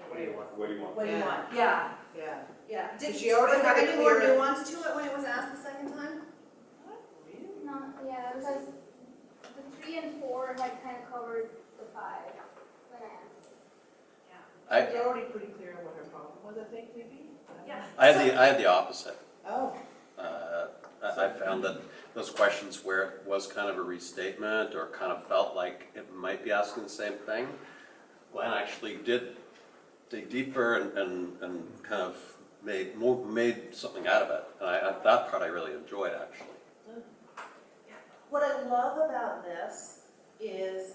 [SPEAKER 1] What do you want? What do you want?
[SPEAKER 3] What do you
[SPEAKER 5] Yeah.
[SPEAKER 3] want? Yeah,
[SPEAKER 5] Yeah.
[SPEAKER 3] yeah.
[SPEAKER 5] So she already
[SPEAKER 3] was there
[SPEAKER 5] had a
[SPEAKER 3] any more
[SPEAKER 5] clear-
[SPEAKER 3] nuance to it when it was asked the second time?
[SPEAKER 13] No, yeah, because the 3 and 4 had kind of covered the 5 when I answered.
[SPEAKER 3] Yeah.
[SPEAKER 5] It was already pretty clear what her problem was, I think, maybe?
[SPEAKER 3] Yeah.
[SPEAKER 12] I had the opposite.
[SPEAKER 5] Oh.
[SPEAKER 12] I found that those questions where it was kind of a restatement or kind of felt like it might be asking the same thing, Glenn actually did dig deeper and kind of made something out of it. And that part I really enjoyed, actually.
[SPEAKER 3] What I love about this is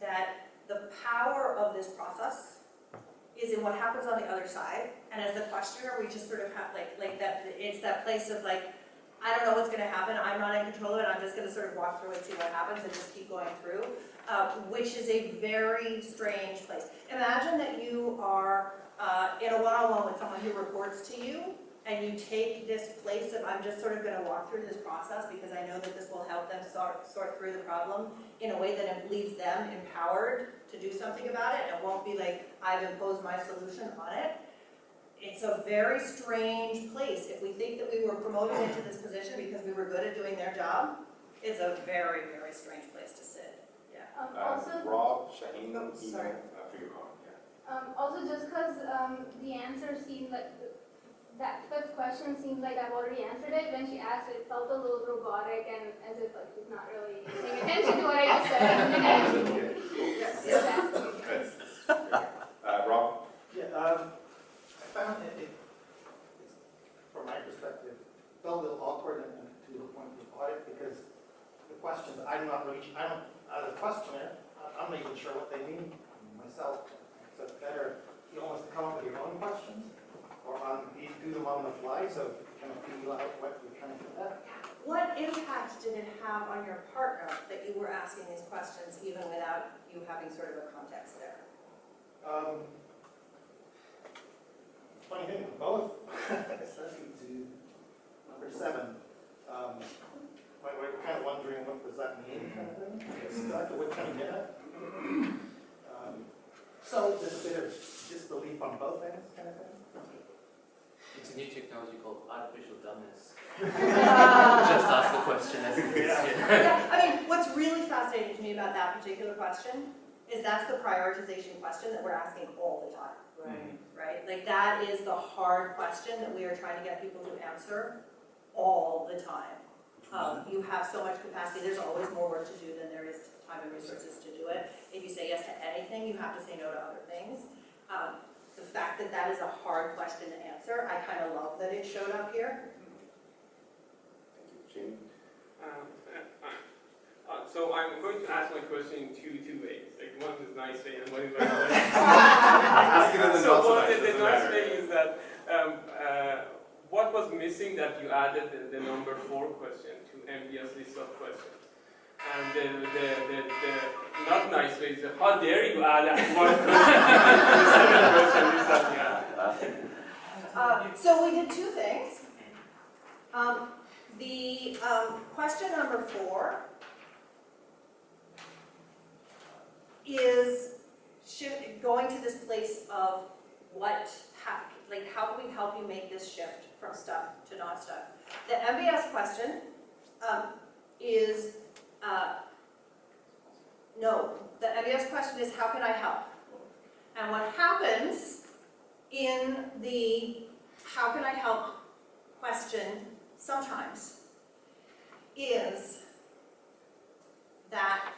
[SPEAKER 3] that the power of this process is in what happens on the other side. And as the questioner, we just sort of have like that, it's that place of like, I don't know what's gonna happen, I'm not in control of it, I'm just gonna sort of walk through and see what happens and just keep going through, which is a very strange place. Imagine that you are in a one-on-one with someone who reports to you, and you take this place of, I'm just sort of gonna walk through this process because I know that this will help them sort through the problem in a way that it leaves them empowered to do something about it. It won't be like, I've imposed my solution on it. It's a very strange place. If we think that we were promoted into this position because we were good at doing their job, it's a very, very strange place to sit. Yeah.
[SPEAKER 13] Also,
[SPEAKER 1] Rob, Shaheen,
[SPEAKER 3] Oh, sorry.
[SPEAKER 1] after your comment, yeah.
[SPEAKER 13] also just because the answer seemed like, that fifth question seemed like I've already answered it. When she asked it, felt a little robotic and as if like she's not really paying attention to what I just said.
[SPEAKER 3] Yes.
[SPEAKER 1] Rob?
[SPEAKER 14] Yeah, I found it, from my perspective, felt a little awkward and to the point of audit because the questions, as a questioner, I'm not even sure what they mean myself. So it's better, you almost come up with your own questions or you do them on the fly so you kind of feel out what you're trying to get at.
[SPEAKER 3] What impact did it have on your partner that you were asking these questions even without you having sort of a context there?
[SPEAKER 14] Funny thing, both, especially to number 7. We're kind of wondering what does that mean kind of thing. Exactly what kind of get at. So there's a bit of disbelief on both ends kind of thing.
[SPEAKER 2] It's a new technology called artificial dumbness. Just ask the question as it is.
[SPEAKER 3] Yeah, I mean, what's really fascinating to me about that particular question is that's the prioritization question that we're asking all the time. Right? Like that is the hard question that we are trying to get people to answer all the time. You have so much capacity, there's always more work to do than there is time and resources to do it. If you say yes to anything, you have to say no to other things. The fact that that is a hard question to answer, I kind of love that it showed up here.
[SPEAKER 15] Thank you, Jean. So I'm going to ask my question in two ways. Like one is nice way and one is very nice. So the nice way is that what was missing that you added the number 4 question to MBS list of questions? And the not nice way is that how dare you add one question to the 7 question list that you added?
[SPEAKER 3] So we did 2 things. The question number 4 is going to this place of how can we help you make this shift from stuck to not stuck? The MBS question is, no, the MBS question is how can I help? And what happens in the how can I help question sometimes is that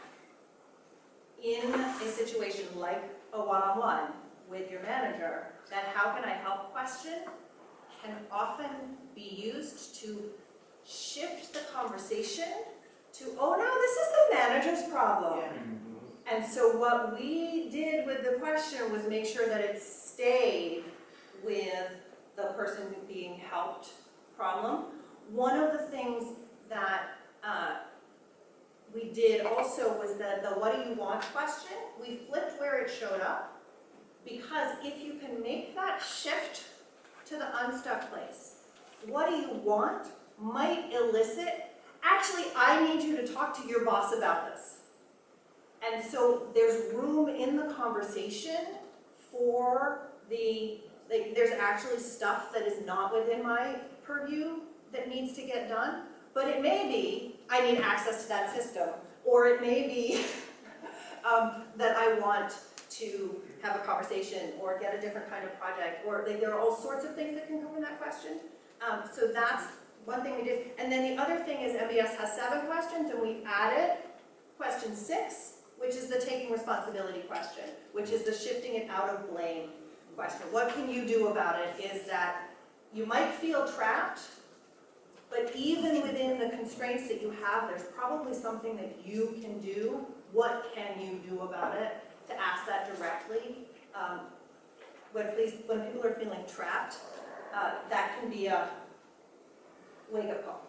[SPEAKER 3] in a situation like a one-on-one with your manager, that how can I help question can often be used to shift the conversation to, oh no, this is the manager's problem. Yeah. And so what we did with the question was make sure that it stayed with the person being helped problem. One of the things that we did also was the what do you want question. We flipped where it showed up, because if you can make that shift to the unstuck place, what do you want might elicit, actually I need you to talk to your boss about this. And so there's room in the conversation for there's actually stuff that is not within my purview that needs to get done, but it may be I need access to that system, or it may be that I want to have a conversation or get a different kind of project, or there are all sorts of things that can come in that question. So that's one thing we did. And then the other thing is MBS has 7 questions, and we added question 6, which is the taking responsibility question, which is the shifting it out of blame question. What can you do about it is that you might feel trapped, but even within the constraints that you have, there's probably something that you can do. What can you do about it? To ask that directly. When people are feeling trapped, that can be a wake-up call.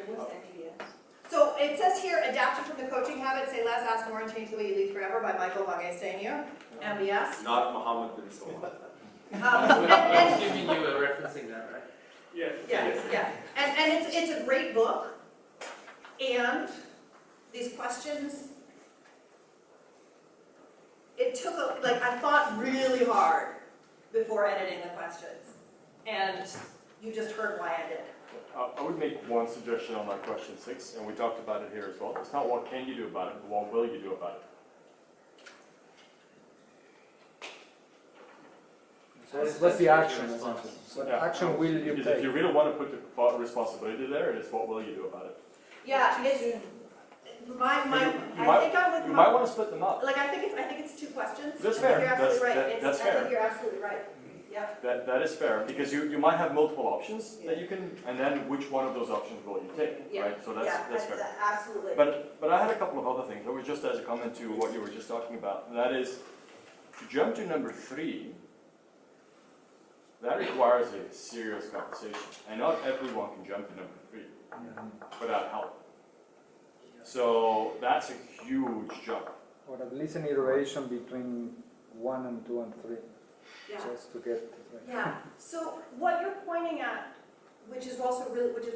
[SPEAKER 3] What's MBS? So it says here, adapted from the coaching habit, say less, ask more, and change the way you lead forever by Michael Wangestaniu, MBS.
[SPEAKER 15] Not Muhammad bin Salman.
[SPEAKER 2] I was giving you a referencing that, right?
[SPEAKER 15] Yes.
[SPEAKER 3] Yeah. And it's a great book, and these questions, it took, I thought really hard before editing the questions, and you just heard why I did it.
[SPEAKER 16] I would make one suggestion on that question 6, and we talked about it here as well. It's not what can you do about it, but what will you do about it.
[SPEAKER 17] So what's the action? What action will you
[SPEAKER 16] Because
[SPEAKER 17] take?
[SPEAKER 16] if you really want to put the responsibility there, it is what will you do about it.
[SPEAKER 3] Yeah, it's
[SPEAKER 16] You
[SPEAKER 3] you might
[SPEAKER 16] want to split them up.
[SPEAKER 3] I think it's 2 questions.
[SPEAKER 16] That's
[SPEAKER 3] I
[SPEAKER 16] fair.
[SPEAKER 3] think you're absolutely right.
[SPEAKER 16] That's
[SPEAKER 3] I
[SPEAKER 16] fair.
[SPEAKER 3] think you're absolutely right. Yeah.
[SPEAKER 16] That is fair, because you might have multiple options that you can, and then which one of those options will you take, right? So that's fair.
[SPEAKER 3] Absolutely.
[SPEAKER 16] But I had a couple of other things. That was just as a comment to what you were just talking about. And that is, to jump to number 3, that requires a serious conversation. And not everyone can jump to number 3 without help. So that's a huge jump.
[SPEAKER 17] Or at least an iteration between 1 and 2 and 3.
[SPEAKER 3] Yeah.
[SPEAKER 17] Just to get
[SPEAKER 3] Yeah. So what you're pointing at, which is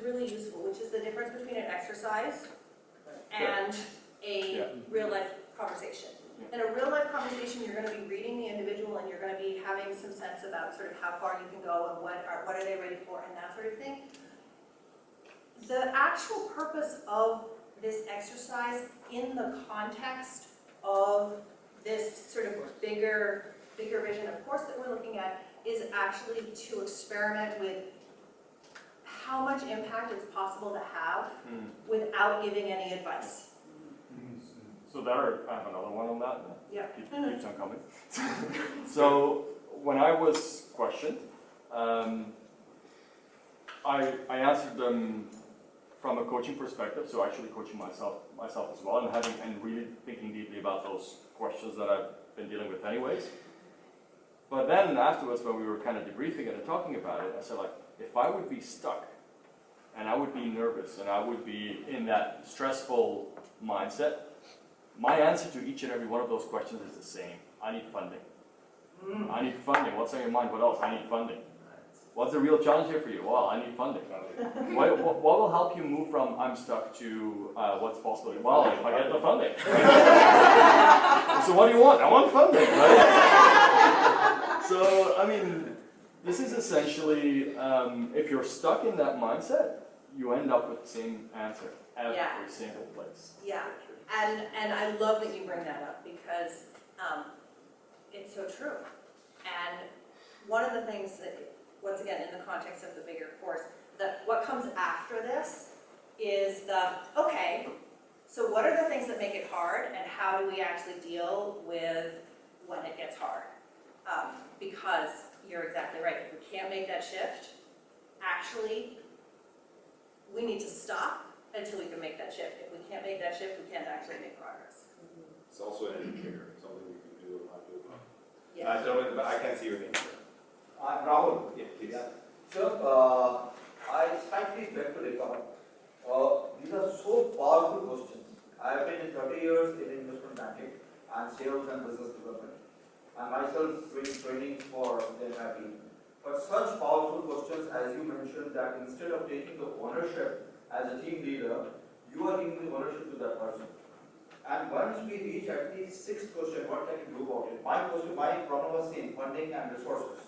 [SPEAKER 3] really useful, which is the difference between an exercise and a real life conversation. In a real life conversation, you're going to be reading the individual, and you're going to be having some sense about sort of how far you can go and what are they ready for and that sort of thing. The actual purpose of this exercise in the context of this sort of bigger vision of course that we're looking at is actually to experiment with how much impact it's possible to have without giving any advice.
[SPEAKER 16] So there, I have another one on that.
[SPEAKER 3] Yeah.
[SPEAKER 16] Keeps on coming. So when I was questioned, I answered them from a coaching perspective, so actually coaching myself as well, and really thinking deeply about those questions that I've been dealing with anyways. But then afterwards, when we were kind of debriefing it and talking about it, I said, like, if I would be stuck, and I would be nervous, and I would be in that stressful mindset, my answer to each and every one of those questions is the same. I need funding. I need funding. What's on your mind? What else? I need funding. What's the real challenge here for you? Well, I need funding. What will help you move from I'm stuck to what's possible? Well, if I get the funding. So what do you want? I want funding, right? So, I mean, this is essentially, if you're stuck in that mindset, you end up with the same answer every single place.
[SPEAKER 3] Yeah, and I love that you bring that up because it's so true. And one of the things that, once again, in the context of the bigger course, that what comes after this is okay, so what are the things that make it hard and how do we actually deal with when it gets hard? Because you're exactly right, if we can't make that shift, actually, we need to stop until we can make that shift. If we can't make that shift, we can't actually make progress.
[SPEAKER 1] It's also an indicator, something we can do or not do.
[SPEAKER 3] Yes.
[SPEAKER 1] Gentlemen, but I can't see your name.
[SPEAKER 18] I'm Rahul.
[SPEAKER 1] Yeah, please.
[SPEAKER 18] So, I slightly beg to differ. These are so powerful questions. I have been in 30 years in investment banking and sales and business development, and myself doing training for the entire team. But such powerful questions, as you mentioned, that instead of taking the ownership as a team leader, you are giving the ownership to that person. And once we reach at the sixth question, what can you do about it? My problem was same, funding and resources.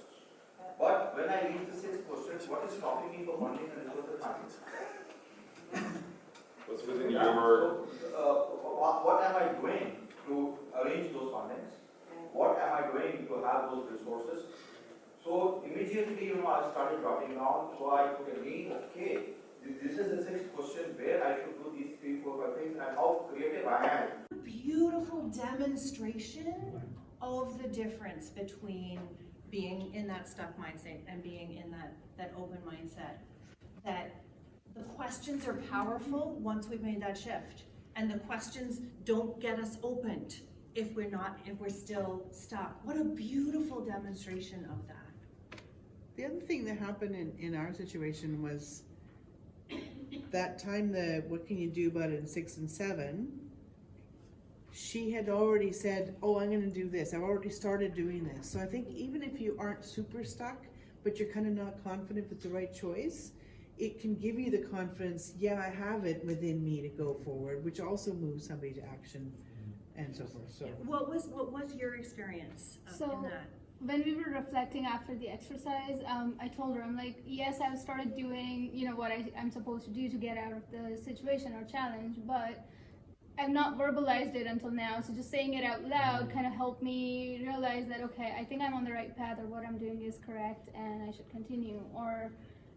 [SPEAKER 18] But when I reach the sixth question, what is stopping me from funding and resources?
[SPEAKER 1] What's within your...
[SPEAKER 18] What am I doing to arrange those fundings? What am I doing to have those resources? So immediately, I started dropping down. So I took a lead. Okay, this is the sixth question where I should do these 3, 4, 5 things and how creative I am.
[SPEAKER 3] Beautiful demonstration of the difference between being in that stuck mindset and being in that open mindset. That the questions are powerful once we've made that shift. And the questions don't get us opened if we're still stuck. What a beautiful demonstration of that.
[SPEAKER 5] The other thing that happened in our situation was that time what can you do about it in 6 and 7, she had already said, oh, I'm going to do this. I've already started doing this. So I think even if you aren't super stuck, but you're kind of not confident if it's the right choice, it can give you the confidence, yeah, I have it within me to go forward, which also moves somebody to action and so forth. So
[SPEAKER 3] what was your experience in that?
[SPEAKER 13] When we were reflecting after the exercise, I told her, I'm like, yes, I've started doing, what I'm supposed to do to get out of the situation or challenge, but I've not verbalized it until now. So just saying it out loud kind of helped me realize that, okay, I think I'm on the right path, or what I'm doing is correct and I should continue, or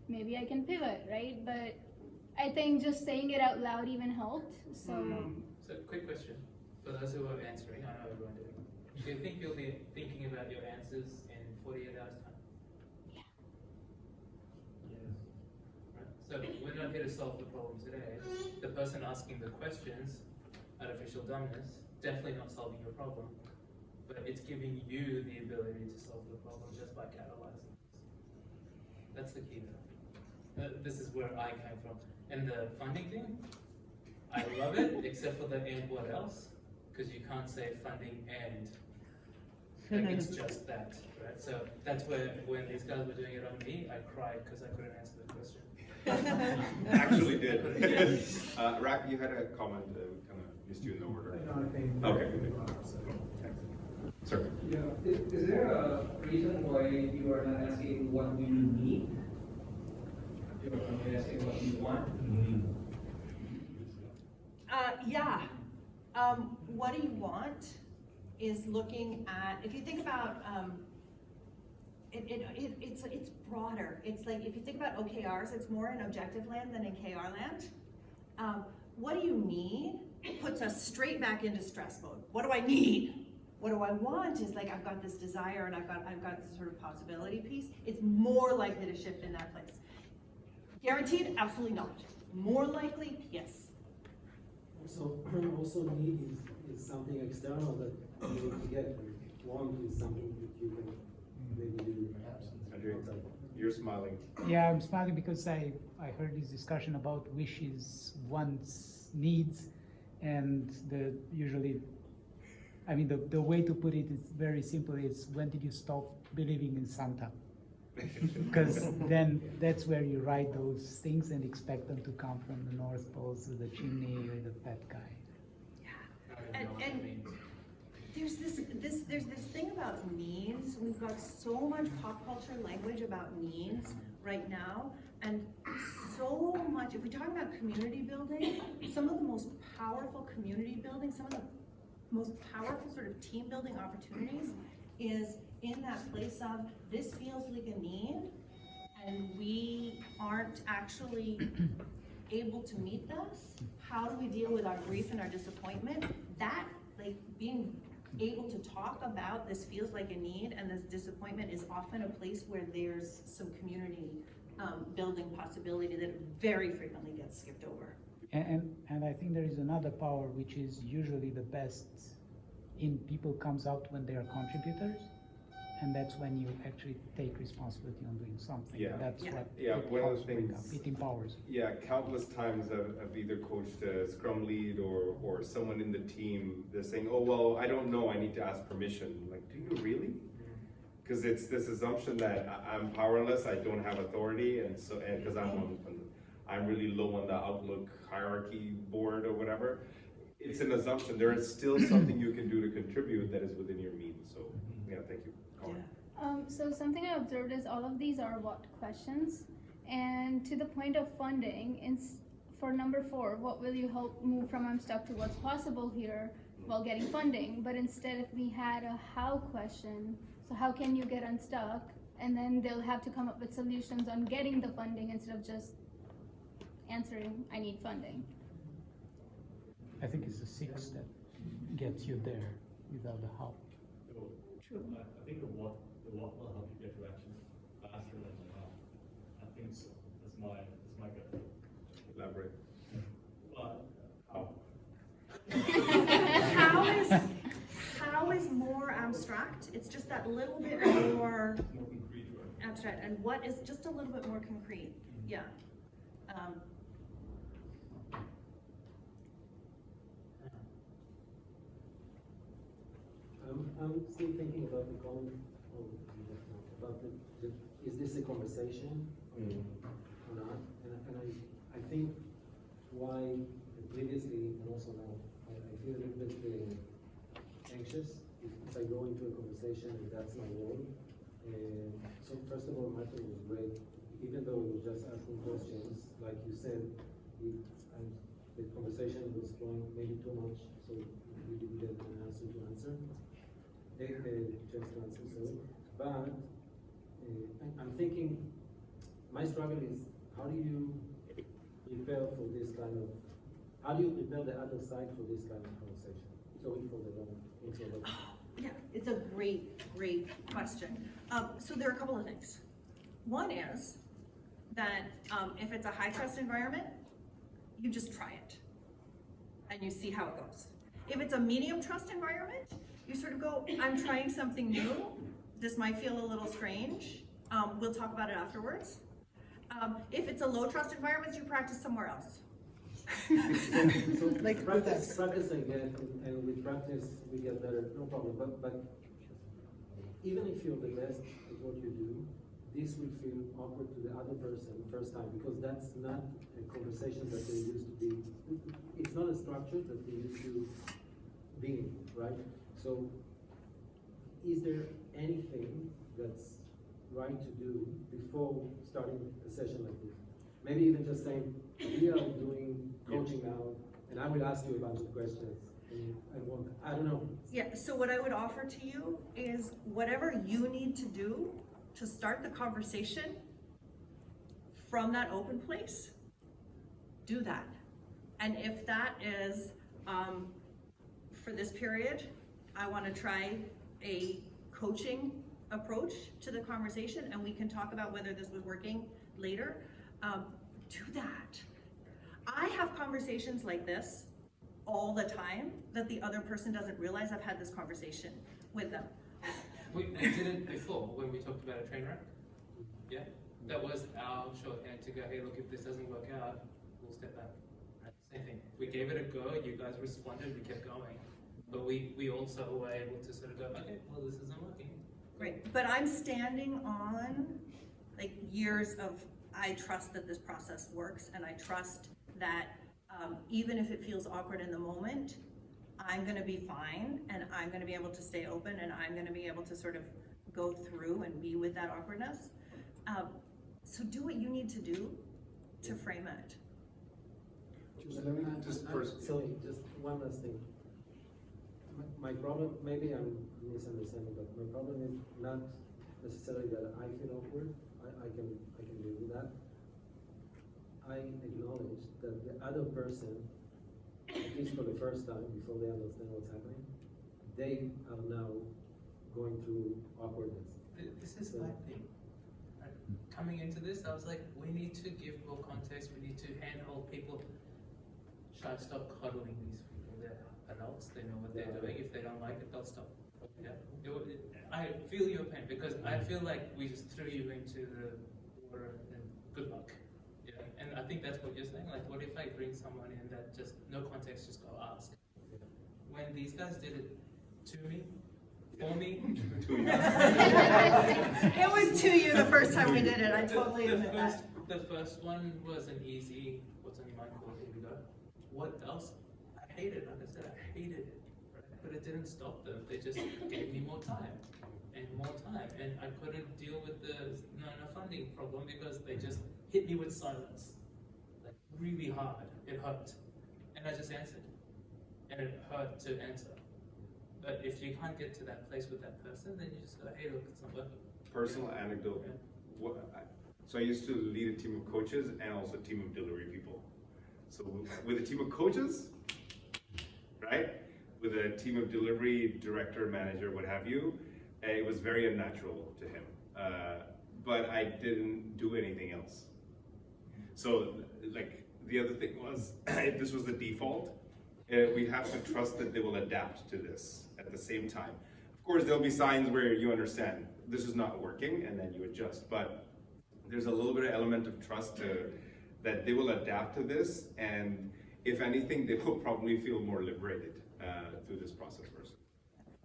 [SPEAKER 13] maybe I can pivot, right? But I think just saying it out loud even helped. So,
[SPEAKER 2] So quick question for those who are answering. I know everyone did. Do you think you'll be thinking about your answers in 48 hours time?
[SPEAKER 13] Yeah.
[SPEAKER 2] Yes. Right. So we're not here to solve the problem today. The person asking the questions, artificial dumbness, definitely not solving your problem, but it's giving you the ability to solve the problem just by catalyzing this. That's the key though. This is where I came from. And the funding thing, I love it, except for the and what else, because you can't say funding and. Like it's just that, right? So that's where, when these guys were doing it on me, I cried because I couldn't answer the question.
[SPEAKER 1] Actually did. Rak, you had a comment, we kind of missed you in the order. Okay. Sir.
[SPEAKER 6] Yeah, is there a reason why you are not asking what do you need? You are only asking what you want?
[SPEAKER 3] Yeah. What do you want? is looking at, if you think about, it's broader. It's like, if you think about OKRs, it's more in objective land than in KR land. What do you need puts us straight back into stress mode. What do I need? What do I want is like, I've got this desire and I've got this sort of possibility piece. It's more likely to shift in that place. Guaranteed? Absolutely not. More likely? Yes.
[SPEAKER 6] So also need is something external that you need to get. Want is something that you can maybe do.
[SPEAKER 1] Andrea, you're smiling.
[SPEAKER 8] Yeah, I'm smiling because I heard this discussion about wishes, wants, needs, and the way to put it is very simple. It's when did you stop believing in Santa? Because then that's where you write those things and expect them to come from the North Pole to the chimney or the fat guy.
[SPEAKER 3] Yeah, and there's this thing about needs. We've got so much pop culture language about needs right now, and so much. If we talk about community building, some of the most powerful community building, some of the most powerful sort of team building opportunities is in that place of, this feels like a need and we aren't actually able to meet this. How do we deal with our grief and our disappointment? That, like, being able to talk about this feels like a need and this disappointment is often a place where there's some community building possibility that very frequently gets skipped over.
[SPEAKER 8] And I think there is another power which is usually the best in people comes out when they are contributors, and that's when you actually take responsibility on doing something.
[SPEAKER 1] Yeah.
[SPEAKER 8] That's what
[SPEAKER 1] One of the things.
[SPEAKER 8] it empowers.
[SPEAKER 1] Yeah, countless times I've either coached a scrum lead or someone in the team. They're saying, "Oh well, I don't know. I need to ask permission." I'm like, do you really? Because it's this assumption that I'm powerless. I don't have authority, and because I'm really low on the Outlook hierarchy board or whatever. It's an assumption. There is still something you can do to contribute that is within your means. So yeah, thank you.
[SPEAKER 13] So something I observed is all of these are what questions, and to the point of funding, for number 4, what will you help move from I'm stuck to what's possible here while getting funding? But instead, if we had a how question, so how can you get unstuck? And then they'll have to come up with solutions on getting the funding instead of just answering, I need funding.
[SPEAKER 8] I think it's the 6 that gets you there without the how.
[SPEAKER 13] True.
[SPEAKER 19] I think the what will help you get to action faster than the how. I think so. That's my gut.
[SPEAKER 1] Elaborate.
[SPEAKER 19] How?
[SPEAKER 3] How is more abstract. It's just that little bit more
[SPEAKER 19] concrete, right?
[SPEAKER 3] abstract, and what is just a little bit more concrete. Yeah.
[SPEAKER 6] I'm still thinking about the comment about is this a conversation or not? And I think why previously and also now I feel a little bit anxious if I go into a conversation and that's my role. So first of all, Martin was great, even though he was just asking questions. Like you said, the conversation was flowing maybe too much, so we didn't get an answer to answer. Chance to answer, sorry. But I'm thinking, my struggle is how do you prepare for this kind of, how do you prepare the other side for this kind of conversation? So for the long.
[SPEAKER 3] Yeah, it's a great question. So there are a couple of things. One is that if it's a high trust environment, you just try it and you see how it goes. If it's a medium trust environment, you sort of go, I'm trying something new. This might feel a little strange. We'll talk about it afterwards. If it's a low trust environment, you practice somewhere else.
[SPEAKER 6] So like practice again, and with practice we get better, no problem. But even if you're the best at what you do, this will feel awkward to the other person first time, because that's not a conversation that they used to be. It's not a structure that they used to be in, right? So, is there anything that's right to do before starting a session like this? Maybe even just saying, we are doing coaching now, and I will ask you a bunch of questions. I don't know.
[SPEAKER 3] Yeah, so what I would offer to you is whatever you need to do to start the conversation from that open place, do that. And if that is, for this period, I want to try a coaching approach to the conversation, and we can talk about whether this was working later, do that. I have conversations like this all the time that the other person doesn't realize I've had this conversation with them.
[SPEAKER 2] We did it before when we talked about a train wreck. Yeah, that was our shorthand to go, hey, look, if this doesn't work out, we'll step back. Same thing. We gave it a go, you guys responded, we kept going. But we also were able to sort of go, okay, well, this isn't working.
[SPEAKER 3] Great, but I'm standing on like years of, I trust that this process works, and I trust that even if it feels awkward in the moment, I'm gonna be fine, and I'm gonna be able to stay open, and I'm gonna be able to sort of go through and be with that awkwardness. So do what you need to do to frame it.
[SPEAKER 6] So just one last thing. My problem, maybe I'm misunderstanding, but my problem is not necessarily that I feel awkward. I can deal with that. I acknowledge that the other person, at least for the first time, before they understand what's happening, they are now going through awkwardness.
[SPEAKER 2] This is my thing. Coming into this, I was like, we need to give more context, we need to handhold people. Shai, stop coddling these people. They're adults, they know what they're doing. If they don't like it, they'll stop. Yeah. I feel your pain because I feel like we just threw you into the water and good luck. Yeah. And I think that's what you're saying. Like, what if I bring someone in that just, no context, just go ask? When these guys did it to me, for me,
[SPEAKER 3] it was to you the first time we did it. I totally admit that.
[SPEAKER 2] The first one was an easy, what's on your mind, cool, here we go. What else? I hated it, like I said, I hated it. Right? But it didn't stop them. They just gave me more time and more time. And I couldn't deal with the no funding problem because they just hit me with silence. Like really hard. It hurt. And I just answered. And it hurt to answer. But if you can't get to that place with that person, then you just go, hey, look, it's not working.
[SPEAKER 1] Personal anecdote.
[SPEAKER 2] Yeah.
[SPEAKER 1] So I used to lead a team of coaches and also a team of delivery people. So with a team of coaches, right? With a team of delivery, director, manager, what have you, it was very unnatural to him. But I didn't do anything else. So like the other thing was, if this was the default, we have to trust that they will adapt to this at the same time. Of course, there'll be signs where you understand this is not working and then you adjust, but there's a little bit of element of trust that they will adapt to this, and if anything, they will probably feel more liberated through this process first.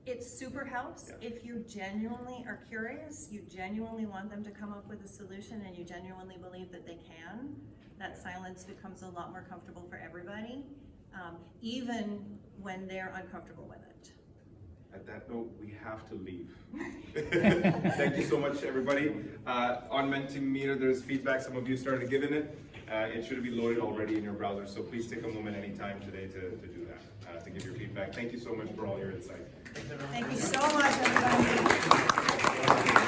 [SPEAKER 3] It super helps if you genuinely are curious, you genuinely want them to come up with a solution, and you genuinely believe that they can. That silence becomes a lot more comfortable for everybody, even when they're uncomfortable with it.
[SPEAKER 1] At that note, we have to leave. Thank you so much, everybody. On Mentimeter, there's feedback. Some of you started giving it. It should be loaded already in your browser, so please take a moment anytime today to do that, to give your feedback. Thank you so much for all your insight.
[SPEAKER 3] Thank you so much, everybody.